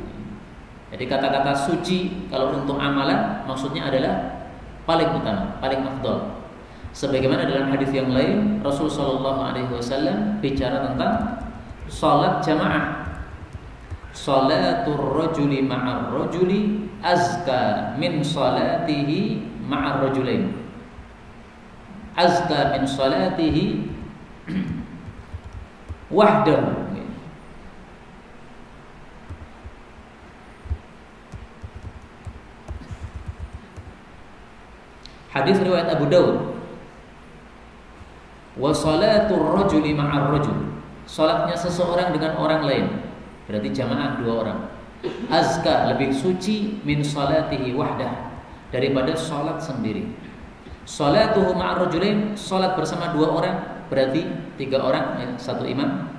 Jadi kata-kata suci kalau untuk amalan maksudnya adalah paling utama, paling afdal. Sebagaimana dalam hadis yang lain Rasul sallallahu alaihi wasallam bicara tentang salat jamaah. Salatul rajuli ma'ar rajuli azka min salatihi ma'ar rajulain. Azka min salatihi wahdahu. Hadis riwayat Abu Daud. Wa salatul rajuli ma'ar rajul. Salatnya seseorang dengan orang lain, berarti jamaah 2 orang. Azka, lebih suci min salatihi wahdah, daripada salat sendiri. Salatuhu ma'ar rajulain, salat bersama 2 orang, berarti 3 orang, 1 imam.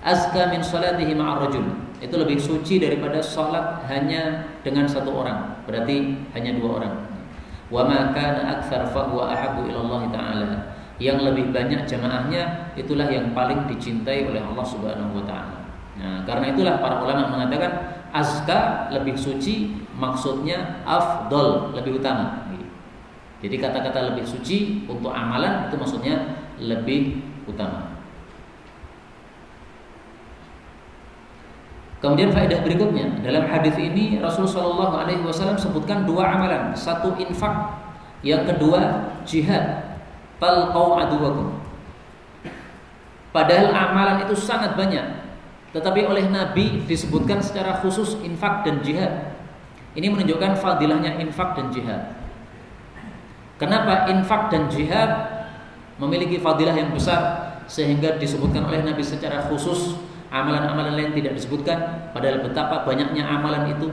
Azka min salatihi ma'ar rajul, itu lebih suci daripada salat hanya dengan 1 orang, berarti hanya 2 orang. Wa ma kana aktsar fa huwa ahabbu ila Allah taala. Yang lebih banyak jamaahnya itulah yang paling dicintai oleh Allah Subhanahu wa taala. Nah, karena itulah para ulama mengatakan azka, lebih suci, maksudnya afdol, lebih utama. Jadi kata-kata lebih suci untuk amalan itu maksudnya lebih utama. Kemudian faedah berikutnya, dalam hadis ini Rasulullah Shallallahu Alaihi Wasallam sebutkan 2 amalan, 1 infak, yang kedua jihad. Talqau aduwakum. Padahal amalan itu sangat banyak, tetapi oleh Nabi disebutkan secara khusus infak dan jihad. Ini menunjukkan fadilahnya infak dan jihad. Kenapa infak dan jihad memiliki fadilah yang besar sehingga disebutkan oleh Nabi secara khusus? Amalan-amalan lain tidak disebutkan, padahal betapa banyaknya amalan itu.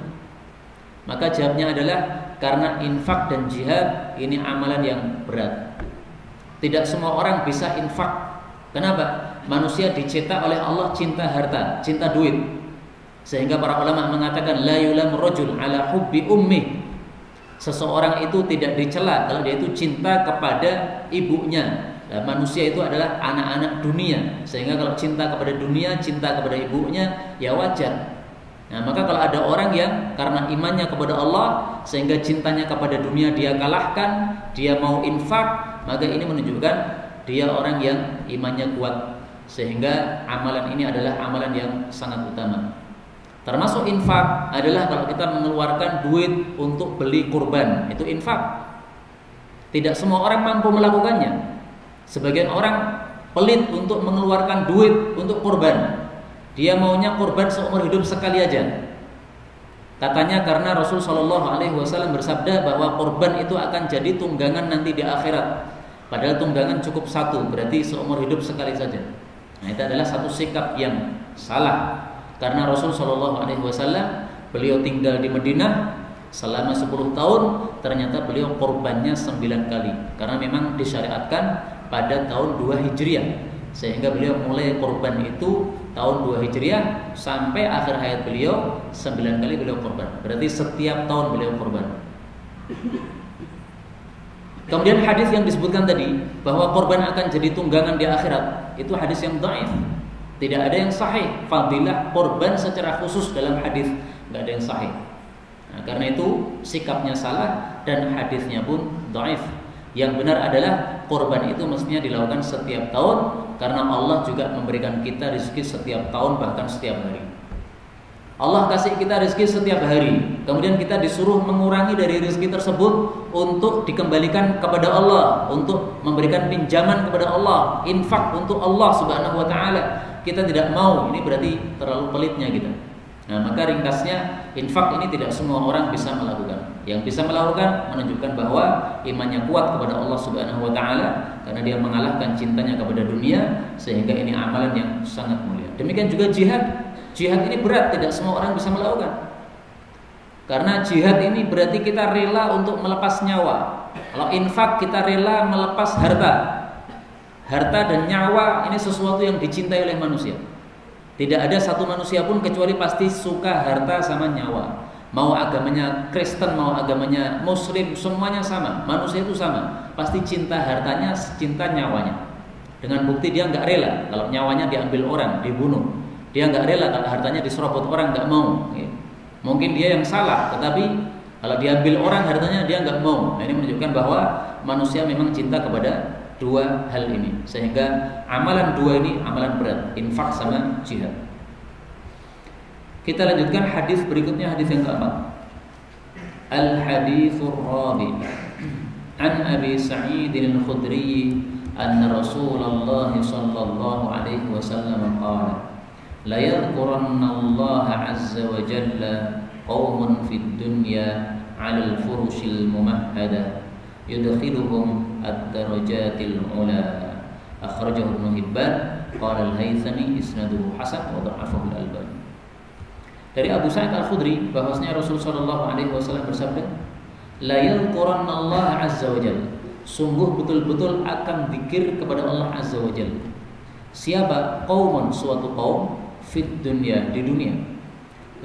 Maka jawabnya adalah karena infak dan jihad ini amalan yang berat. Tidak semua orang bisa infak. Kenapa? Manusia dicetak oleh Allah cinta harta, cinta duit. Sehingga para ulama mengatakan la yulam rajul ala hubbi ummi. Seseorang itu tidak dicela kalau dia itu cinta kepada ibunya. Nah, manusia itu adalah anak-anak dunia, sehingga kalau cinta kepada dunia, cinta kepada ibunya, ya wajar. Nah, maka kalau ada orang yang karena imannya kepada Allah sehingga cintanya kepada dunia dia kalahkan, dia mau infak, maka ini menunjukkan dia orang yang imannya kuat, sehingga amalan ini adalah amalan yang sangat utama. Termasuk infak adalah kalau kita mengeluarkan duit untuk beli kurban, itu infak. Tidak semua orang mampu melakukannya. Sebagian orang pelit untuk mengeluarkan duit untuk kurban. Dia maunya kurban seumur hidup sekali aja. Katanya karena Rasul Shallallahu Alaihi Wasallam bersabda bahwa kurban itu akan jadi tunggangan nanti di akhirat. Padahal tunggangan cukup 1, berarti seumur hidup sekali saja. Nah, itu adalah satu sikap yang salah. Karena Rasul Shallallahu Alaihi Wasallam beliau tinggal di Madinah selama 10 tahun, ternyata beliau kurbannya 9 kali. Karena memang disyariatkan pada tahun 2 Hijriah, sehingga beliau mulai kurban itu tahun 2 Hijriah sampai akhir hayat beliau 9 kali beliau kurban. Berarti setiap tahun beliau kurban. Kemudian hadis yang disebutkan tadi bahwa kurban akan jadi tunggangan di akhirat, itu hadis yang dhaif. Tidak ada yang sahih fadilah kurban secara khusus dalam hadis, enggak ada yang sahih. Nah, karena itu sikapnya salah dan hadisnya pun dhaif. Yang benar adalah kurban itu mestinya dilakukan setiap tahun, karena Allah juga memberikan kita rezeki setiap tahun, bahkan setiap hari. Allah kasih kita rezeki setiap hari, kemudian kita disuruh mengurangi dari rezeki tersebut untuk dikembalikan kepada Allah, untuk memberikan pinjaman kepada Allah, infak untuk Allah Subhanahu wa taala. Kita tidak mau, ini berarti terlalu pelitnya kita. Nah, maka ringkasnya infak ini tidak semua orang bisa melakukan. Yang bisa melakukan menunjukkan bahwa imannya kuat kepada Allah Subhanahu wa taala, karena dia mengalahkan cintanya kepada dunia, sehingga ini amalan yang sangat mulia. Demikian juga jihad. Jihad ini berat, tidak semua orang bisa melakukan. Karena jihad ini berarti kita rela untuk melepas nyawa. Kalau infak kita rela melepas harta. Harta dan nyawa ini sesuatu yang dicintai oleh manusia. Tidak ada satu manusia pun kecuali pasti suka harta sama nyawa. mau agamanya Kristen, mau agamanya Muslim, semuanya sama. Manusia itu sama, pasti cinta hartanya, cinta nyawanya. Dengan bukti dia nggak rela kalau nyawanya diambil orang, dibunuh. Dia nggak rela kalau hartanya diserobot orang, nggak mau. Mungkin dia yang salah, tetapi kalau diambil orang hartanya dia nggak mau. Nah, ini menunjukkan bahwa manusia memang cinta kepada dua hal ini, sehingga amalan dua ini amalan berat, infak sama jihad. Kita lanjutkan hadis berikutnya, hadis yang keempat. Al-hadithur rabi' an Abi Sa'id al-Khudri anna Rasulullah sallallahu alaihi wasallam qala la yadhkuranna Allah azza wa jalla qaumun fid dunya 'ala al-furushil mumahhada yudkhiluhum ad-darajatil 'ula. Akhrajahu Ibnu Hibban, qala al-Haythami isnaduhu hasan wa dha'afahu al-Albani. Dari Abu Sa'id al-Khudri bahwasanya Rasulullah sallallahu alaihi wasallam bersabda, la yadhkuranna Allah azza wa jalla, sungguh betul-betul akan zikir kepada Allah azza wa jalla. Siapa? Qaumun, suatu kaum, fit dunya, di dunia.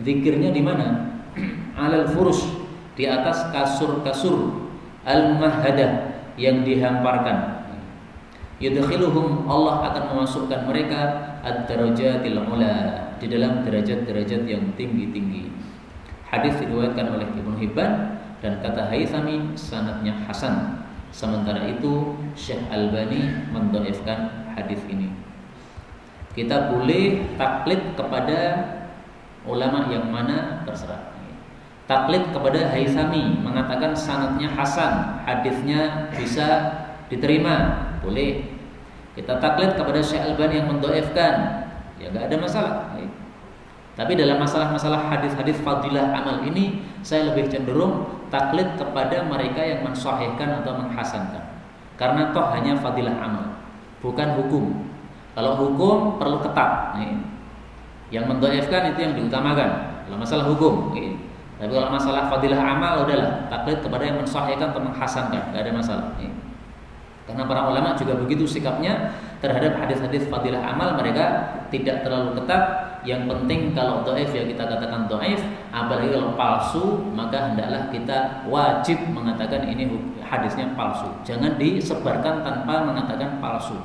Zikirnya di mana? Alal furush, di atas kasur-kasur, al-mahhadah, yang dihamparkan. Yudkhiluhum, Allah akan memasukkan mereka ad-darajatil ula, di dalam derajat-derajat yang tinggi-tinggi. Hadis diriwayatkan oleh Ibnu Hibban dan kata Haythami sanadnya hasan. Sementara itu Syekh Albani mendhaifkan hadis ini. Kita boleh taklid kepada ulama yang mana terserah. Taklid kepada Haythami mengatakan sanadnya hasan, hadisnya bisa diterima, boleh. Kita taklid kepada Syekh Albani yang mendhaifkan, ya enggak ada masalah. Tapi dalam masalah-masalah hadis-hadis fadilah amal ini, saya lebih cenderung taklid kepada mereka yang mensahihkan atau menghasankan. Karena toh hanya fadilah amal, bukan hukum. Kalau hukum perlu ketat. Yang mendhaifkan itu yang diutamakan. Kalau masalah hukum. Tapi kalau masalah fadilah amal, udahlah taklid kepada yang mensahihkan atau menghasankan, enggak ada masalah. Karena para ulama juga begitu sikapnya terhadap hadis-hadis fadilah amal, mereka tidak terlalu ketat. Yang penting kalau dhaif ya kita katakan dhaif, apalagi kalau palsu maka hendaklah kita wajib mengatakan ini hadisnya palsu. Jangan disebarkan tanpa mengatakan palsu.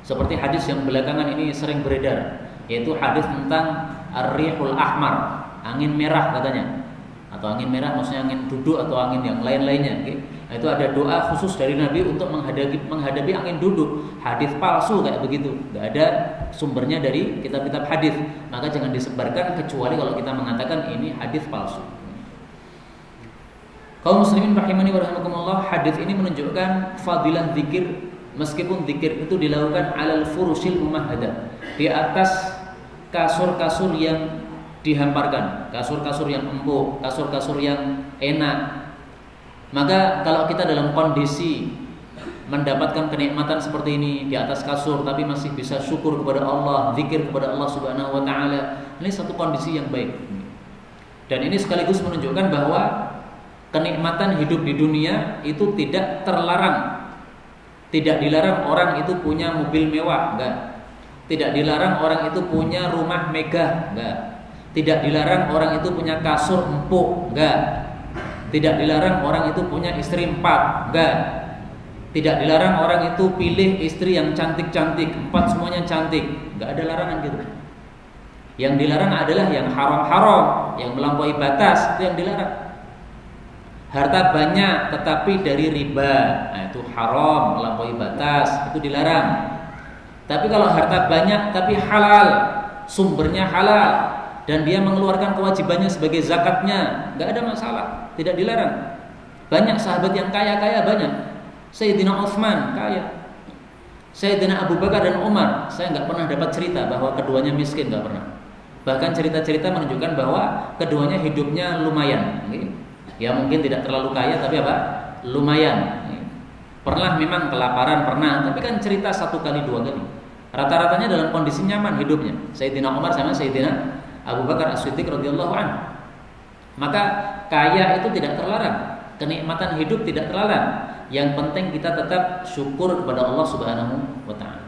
Seperti hadis yang belakangan ini sering beredar, yaitu hadis tentang ar-rihul ahmar, angin merah katanya. Atau angin merah maksudnya angin duduk atau angin yang lain-lainnya. Itu ada doa khusus dari Nabi untuk menghadapi angin duduk. Hadis palsu kayak begitu, nggak ada sumbernya dari kitab-kitab hadis. Maka jangan disebarkan kecuali kalau kita mengatakan ini hadis palsu. Kaum muslimin rahimani wa rahimakumullah, hadis ini menunjukkan fadilah zikir, meskipun zikir itu dilakukan alal furushil mumahhadah, di atas kasur-kasur yang dihamparkan, kasur-kasur yang empuk, kasur-kasur yang enak. Maka kalau kita dalam kondisi mendapatkan kenikmatan seperti ini di atas kasur, tapi masih bisa syukur kepada Allah, zikir kepada Allah Subhanahu wa taala, ini satu kondisi yang baik. Dan ini sekaligus menunjukkan bahwa kenikmatan hidup di dunia itu tidak terlarang. Tidak dilarang orang itu punya mobil mewah, enggak. Tidak dilarang orang itu punya rumah megah, enggak. Tidak dilarang orang itu punya kasur empuk, enggak. Tidak dilarang orang itu punya istri 4, enggak. Tidak dilarang orang itu pilih istri yang cantik-cantik, 4 semuanya cantik, enggak ada larangan gitu. Yang dilarang adalah yang haram-haram, yang melampaui batas, itu yang dilarang. Harta banyak tetapi dari riba, nah itu haram, melampaui batas, itu dilarang. Tapi kalau harta banyak tapi halal, sumbernya halal, dan dia mengeluarkan kewajibannya sebagai zakatnya, nggak ada masalah, tidak dilarang. Banyak sahabat yang kaya-kaya banyak. Sayyidina Utsman kaya, Sayyidina Abu Bakar dan Umar, saya nggak pernah dapat cerita bahwa keduanya miskin, nggak pernah. Bahkan cerita-cerita menunjukkan bahwa keduanya hidupnya lumayan. Ya mungkin tidak terlalu kaya, tapi apa? Lumayan. Pernah memang kelaparan, pernah, tapi kan cerita 1 kali 2 kali. Rata-ratanya dalam kondisi nyaman hidupnya. Sayyidina Umar sama Sayyidina Abu Bakar As-Siddiq radhiyallahu anhu. Maka kaya itu tidak terlarang, kenikmatan hidup tidak terlarang. Yang penting kita tetap syukur kepada Allah Subhanahu wa taala.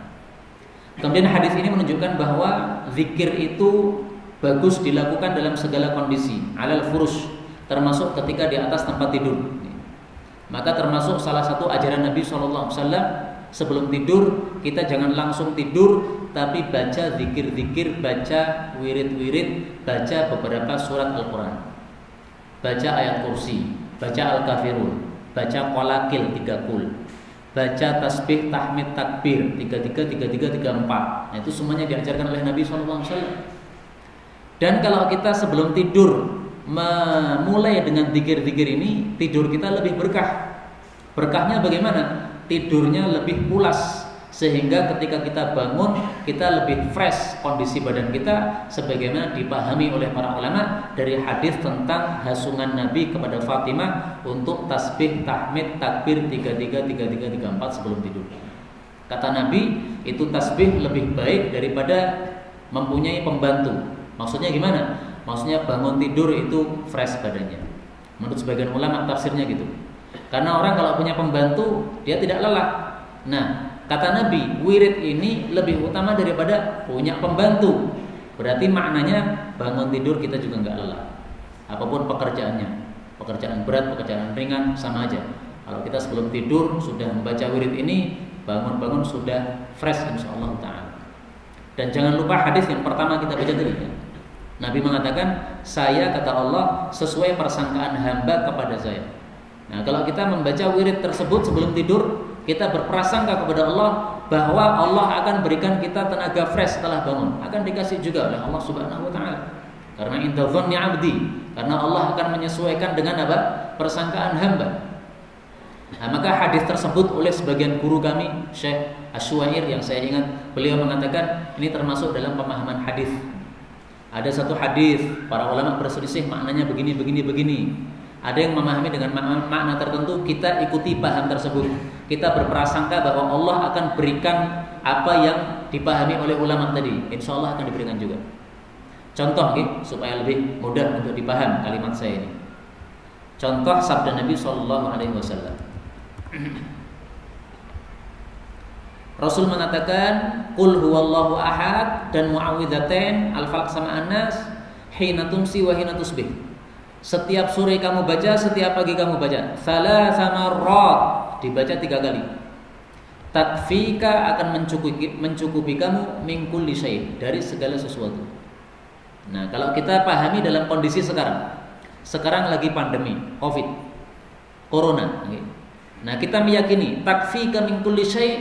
Kemudian hadis ini menunjukkan bahwa zikir itu bagus dilakukan dalam segala kondisi, alal furush, termasuk ketika di atas tempat tidur. Maka termasuk salah satu ajaran Nabi SAW, sebelum tidur kita jangan langsung tidur, tapi baca zikir-zikir, baca wirid-wirid, baca beberapa surat Al-Quran, baca ayat kursi, baca Al-Kafirun, baca Qalaqil 3 kul, baca tasbih, tahmid, takbir 33, 33, 34. Nah, itu semuanya diajarkan oleh Nabi SAW. Dan kalau kita sebelum tidur memulai dengan zikir-zikir ini, tidur kita lebih berkah. Berkahnya bagaimana? Tidurnya lebih pulas, sehingga ketika kita bangun kita lebih fresh kondisi badan kita, sebagaimana dipahami oleh para ulama dari hadis tentang hasungan Nabi kepada Fatimah untuk tasbih, tahmid, takbir 33, 33, 34 sebelum tidur. Kata Nabi, itu tasbih lebih baik daripada mempunyai pembantu. Maksudnya gimana? Maksudnya bangun tidur itu fresh badannya. Menurut sebagian ulama tafsirnya gitu. Karena orang kalau punya pembantu dia tidak lelah. Nah, kata Nabi, wirid ini lebih utama daripada punya pembantu. Berarti maknanya bangun tidur kita juga nggak lelah. Apapun pekerjaannya, pekerjaan berat, pekerjaan ringan, sama aja. Kalau kita sebelum tidur sudah membaca wirid ini, bangun-bangun sudah fresh insyaallah ta'ala. Dan jangan lupa hadis yang pertama kita baca tadi ya. Nabi mengatakan, saya kata Allah sesuai persangkaan hamba kepada saya. Nah, kalau kita membaca wirid tersebut sebelum tidur, kita berprasangka kepada Allah bahwa Allah akan berikan kita tenaga fresh setelah bangun. Akan dikasih juga oleh Allah Subhanahu wa taala. Karena inda dhanni 'abdi, karena Allah akan menyesuaikan dengan apa? Persangkaan hamba. Nah, maka hadis tersebut oleh sebagian guru kami, Syekh Asy-Syuair yang saya ingat, beliau mengatakan ini termasuk dalam pemahaman hadis. Ada satu hadis para ulama berselisih maknanya begini. Ada yang memahami dengan makna tertentu, kita ikuti paham tersebut. Kita berprasangka bahwa Allah akan berikan apa yang dipahami oleh ulama tadi. Insya Allah akan diberikan juga. Contoh supaya lebih mudah untuk dipaham kalimat saya ini. Contoh sabda Nabi SAW. Rasul mengatakan qul huwallahu ahad dan muawwidzatain al-falaq sama an-nas hina tumsi wa hina tusbih. Setiap sore kamu baca, setiap pagi kamu baca. Thalatha marrat, dibaca 3 kali. Takfika akan mencukupi kamu min kulli syai', dari segala sesuatu. Nah, kalau kita pahami dalam kondisi sekarang. Sekarang lagi pandemi Covid, Corona. Nah, kita meyakini takfika min kulli syai'.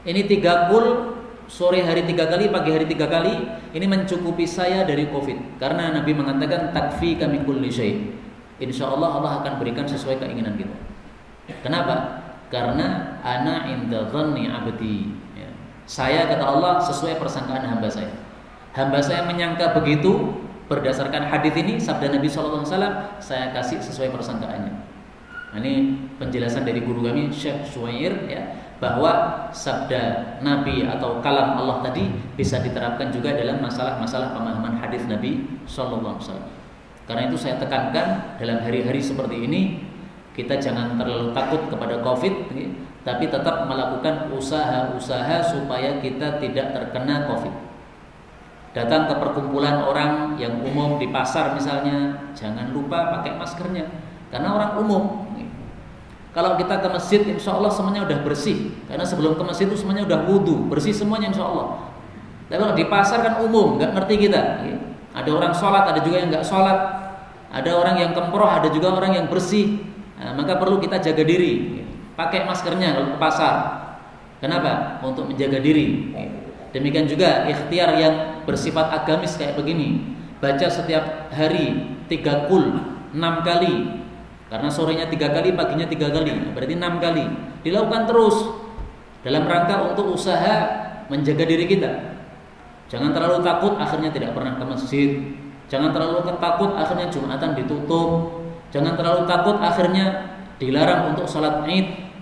Ini 3 kul, sore hari 3 kali, pagi hari 3 kali, ini mencukupi saya dari Covid. Karena Nabi mengatakan takfika min kulli syai'. Insyaallah Allah akan berikan sesuai keinginan kita. Kenapa? Karena ana inda dhanni 'abdi. Ya. Saya kata Allah sesuai persangkaan hamba saya. Hamba saya menyangka begitu, berdasarkan hadis ini sabda Nabi SAW, saya kasih sesuai persangkaannya. Nah, ini penjelasan dari guru kami Syekh Syuair ya, bahwa sabda Nabi atau kalam Allah tadi bisa diterapkan juga dalam masalah-masalah pemahaman hadis Nabi sallallahu alaihi wasallam. Karena itu saya tekankan dalam hari-hari seperti ini kita jangan terlalu takut kepada Covid, tapi tetap melakukan usaha-usaha supaya kita tidak terkena Covid. Datang ke perkumpulan orang yang umum di pasar misalnya, jangan lupa pakai maskernya karena orang umum. Kalau kita ke masjid, insya Allah semuanya udah bersih. Karena sebelum ke masjid itu semuanya udah wudu, bersih semuanya insya Allah. Tapi kalau di pasar kan umum, nggak ngerti kita. Ada orang sholat, ada juga yang nggak sholat. Ada orang yang kemproh, ada juga orang yang bersih. Nah, maka perlu kita jaga diri. Pakai maskernya kalau ke pasar. Kenapa? Untuk menjaga diri. Demikian juga ikhtiar yang bersifat agamis kayak begini. Baca setiap hari 3 kul, 6 kali. Karena sorenya 3 kali, paginya 3 kali, berarti 6 kali. Dilakukan terus dalam rangka untuk usaha menjaga diri kita. Jangan terlalu takut akhirnya tidak pernah ke masjid. Jangan terlalu takut akhirnya Jumatan ditutup. Jangan terlalu takut akhirnya dilarang untuk sholat Id.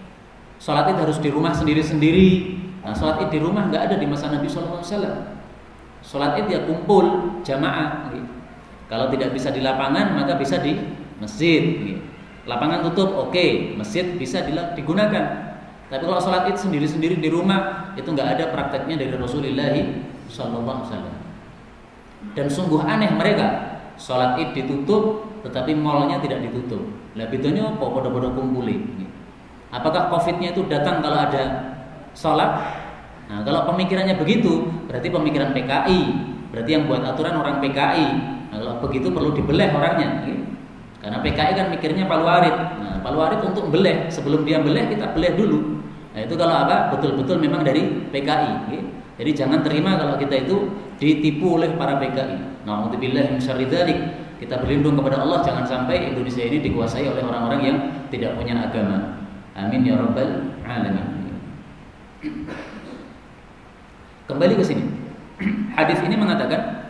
Sholat Id harus di rumah sendiri-sendiri. Nah, sholat Id di rumah nggak ada di masa Nabi SAW. Sholat Id ya kumpul jamaah. Kalau tidak bisa di lapangan maka bisa di masjid. Lapangan tutup, oke, masjid bisa digunakan. Tapi kalau sholat Id sendiri-sendiri di rumah itu nggak ada prakteknya dari Rasulullah SAW. Dan sungguh aneh mereka, sholat id ditutup tetapi malnya tidak ditutup. Lah bedanya apa podo-podo kumpuli? Apakah Covid-nya itu datang kalau ada sholat? Nah, kalau pemikirannya begitu, berarti pemikiran PKI. Berarti yang buat aturan orang PKI. Nah, kalau begitu perlu dibeleh orangnya. Karena PKI kan mikirnya Palu Arit. Nah, Palu Arit untuk beleh, sebelum dia beleh kita beleh dulu. Nah, itu kalau apa? Betul-betul memang dari PKI. Jadi jangan terima kalau kita itu ditipu oleh para PKI. Na'udzubillahi min syarri dzalik. Kita berlindung kepada Allah jangan sampai Indonesia ini dikuasai oleh orang-orang yang tidak punya agama. Amin ya rabbal alamin. Kembali ke sini. Hadis ini mengatakan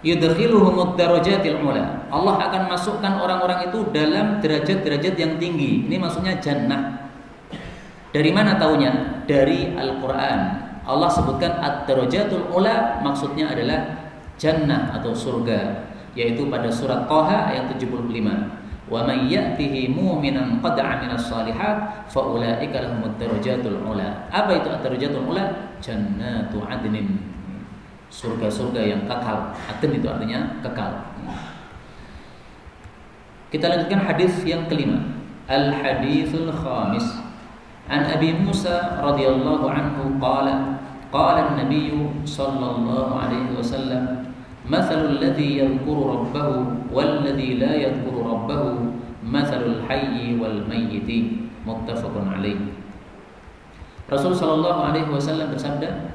yudkhiluhumud darajatil ula. Allah akan masukkan orang-orang itu dalam derajat-derajat yang tinggi. Ini maksudnya jannah. Dari mana taunya? Dari Al-Quran. Allah sebutkan ad-darajatul ula, maksudnya adalah jannah atau surga, yaitu pada surat Thaha ayat 75. Wa may ya'tihi mu'minan qad 'amilas shalihat fa ulaika lahumud darajatul ula. Apa itu ad-darajatul ula? Jannatu 'adnin. Surga-surga yang kekal. Adn itu artinya kekal. Kita lanjutkan hadis yang kelima. Al-haditsul khamis. An Abi Musa radhiyallahu anhu qala an-nabiy sallallahu alaihi wasallam mathalul ladzi yadhkuru rabbahu wal ladzi la yadhkuru rabbahu mathalul hayyi wal mayyiti muttafaqun alaih. Rasul sallallahu alaihi wasallam bersabda,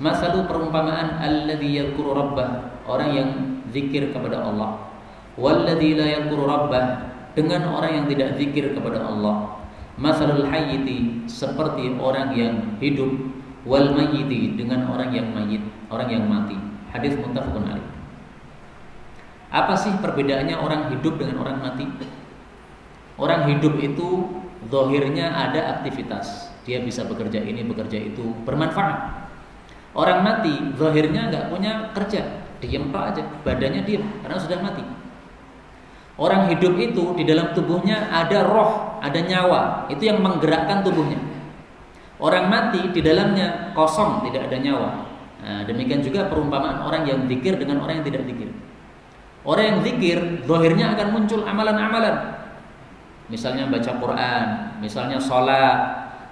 masalu perumpamaan alladzi yadhkuru rabbah, orang yang zikir kepada Allah, wal ladzi la yadhkuru rabbah, dengan orang yang tidak zikir kepada Allah. Masalul hayyiti, seperti orang yang hidup, wal mayyiti, dengan orang yang mayit, orang yang mati. Hadis muttafaqun alaih. Apa sih perbedaannya orang hidup dengan orang mati? Orang hidup itu zahirnya ada aktivitas, dia bisa bekerja ini, bekerja itu, bermanfaat. Orang mati zahirnya nggak punya kerja, diam aja, badannya diam karena sudah mati. Orang hidup itu di dalam tubuhnya ada roh, ada nyawa, itu yang menggerakkan tubuhnya. Orang mati di dalamnya kosong, tidak ada nyawa. Nah, demikian juga perumpamaan orang yang zikir dengan orang yang tidak zikir. Orang yang zikir, zahirnya akan muncul amalan-amalan. Misalnya baca Quran, misalnya sholat,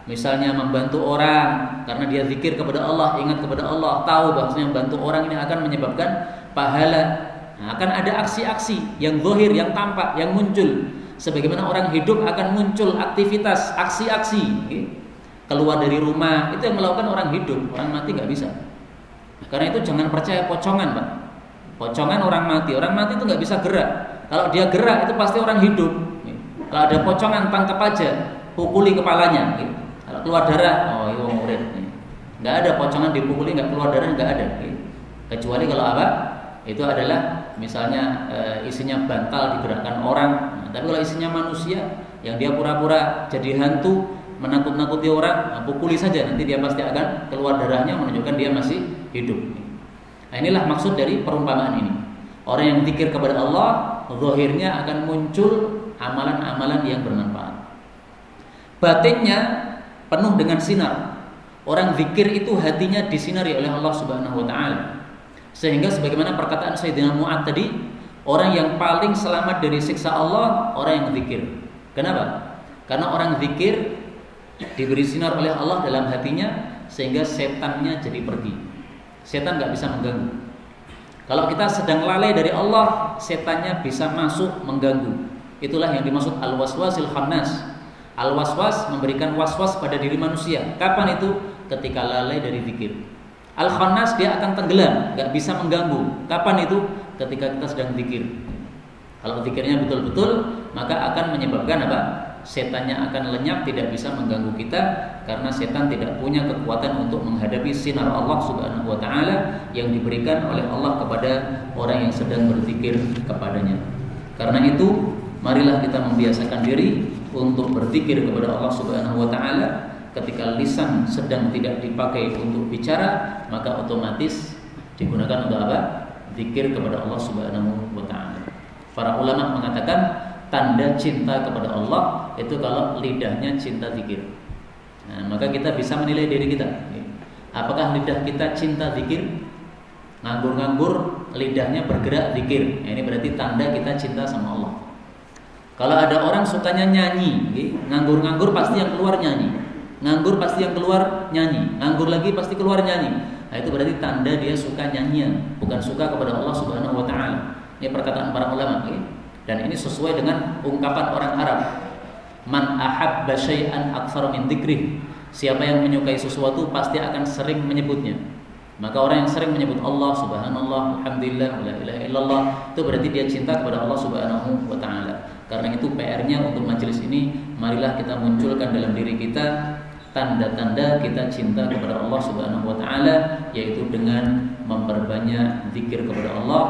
misalnya membantu orang karena dia zikir kepada Allah, ingat kepada Allah, tahu bahwasanya membantu orang ini akan menyebabkan pahala. Nah, akan ada aksi-aksi yang zahir, yang tampak, yang muncul. Sebagaimana orang hidup akan muncul aktivitas, aksi-aksi. Keluar dari rumah, itu yang melakukan orang hidup. Orang mati nggak bisa. Karena itu jangan percaya pocongan, Pak. Pocongan orang mati itu nggak bisa gerak. Kalau dia gerak itu pasti orang hidup. Kalau ada pocongan, tangkap aja, pukuli kepalanya. Kalau keluar darah, oh itu murid. Nggak ada pocongan dipukuli, nggak keluar darah, nggak ada. Kecuali kalau apa? Itu adalah misalnya isinya bantal digerakkan orang. Nah, tapi kalau isinya manusia yang dia pura-pura jadi hantu, menakut-nakuti orang, pukuli saja, nanti dia pasti akan keluar darahnya menunjukkan dia masih hidup. Nah, inilah maksud dari perumpamaan ini. Orang yang zikir kepada Allah, zahirnya akan muncul amalan-amalan yang bermanfaat. Batinnya penuh dengan sinar. Orang zikir itu hatinya disinari oleh Allah Subhanahu wa taala. Sehingga sebagaimana perkataan Sayyidina Mu'ad tadi, orang yang paling selamat dari siksa Allah, orang yang zikir. Kenapa? Karena orang zikir diberi sinar oleh Allah dalam hatinya, sehingga setannya jadi pergi. Setan gak bisa mengganggu. Kalau kita sedang lalai dari Allah, setannya bisa masuk mengganggu. Itulah yang dimaksud al-waswasil khannas. Al-waswas memberikan waswas pada diri manusia. Kapan itu? Ketika lalai dari zikir. Al-Khannas dia akan tenggelam, gak bisa mengganggu. Kapan itu? Ketika kita sedang zikir. Kalau zikirnya betul-betul, maka akan menyebabkan apa? Setannya akan lenyap, tidak bisa mengganggu kita, karena setan tidak punya kekuatan untuk menghadapi sinar Allah Subhanahu wa taala yang diberikan oleh Allah kepada orang yang sedang berzikir kepadanya. Karena itu, marilah kita membiasakan diri untuk berzikir kepada Allah Subhanahu wa taala. Ketika lisan sedang tidak dipakai untuk bicara, maka otomatis digunakan untuk apa? Zikir kepada Allah Subhanahu wa taala. Para ulama mengatakan tanda cinta kepada Allah itu kalau lidahnya cinta zikir. Nah, maka kita bisa menilai diri kita. Apakah lidah kita cinta zikir? nganggur-nganggur lidahnya bergerak zikir. Ini berarti tanda kita cinta sama Allah. Kalau ada orang sukanya nyanyi, nganggur-nganggur pasti yang keluar nyanyi, nganggur pasti yang keluar nyanyi, nganggur lagi pasti keluar nyanyi. Nah, itu berarti tanda dia suka nyanyian, bukan suka kepada Allah Subhanahu wa taala. Ini perkataan para ulama, dan ini sesuai dengan ungkapan orang Arab. Man ahabba syai'an aktsara min dzikrih. Siapa yang menyukai sesuatu pasti akan sering menyebutnya. Maka orang yang sering menyebut Allah, subhanallah, alhamdulillah, la ilaha illallah, itu berarti dia cinta kepada Allah Subhanahu wa taala. Karena itu PR-nya untuk majelis ini, marilah kita munculkan dalam diri kita tanda-tanda kita cinta kepada Allah Subhanahu wa taala, yaitu dengan memperbanyak zikir kepada Allah.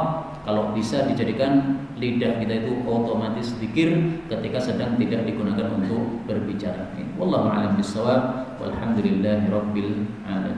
Kalau bisa dijadikan lidah kita itu otomatis zikir ketika sedang tidak digunakan untuk berbicara. Wallahu a'lam bishawab. Walhamdulillahirabbil alamin.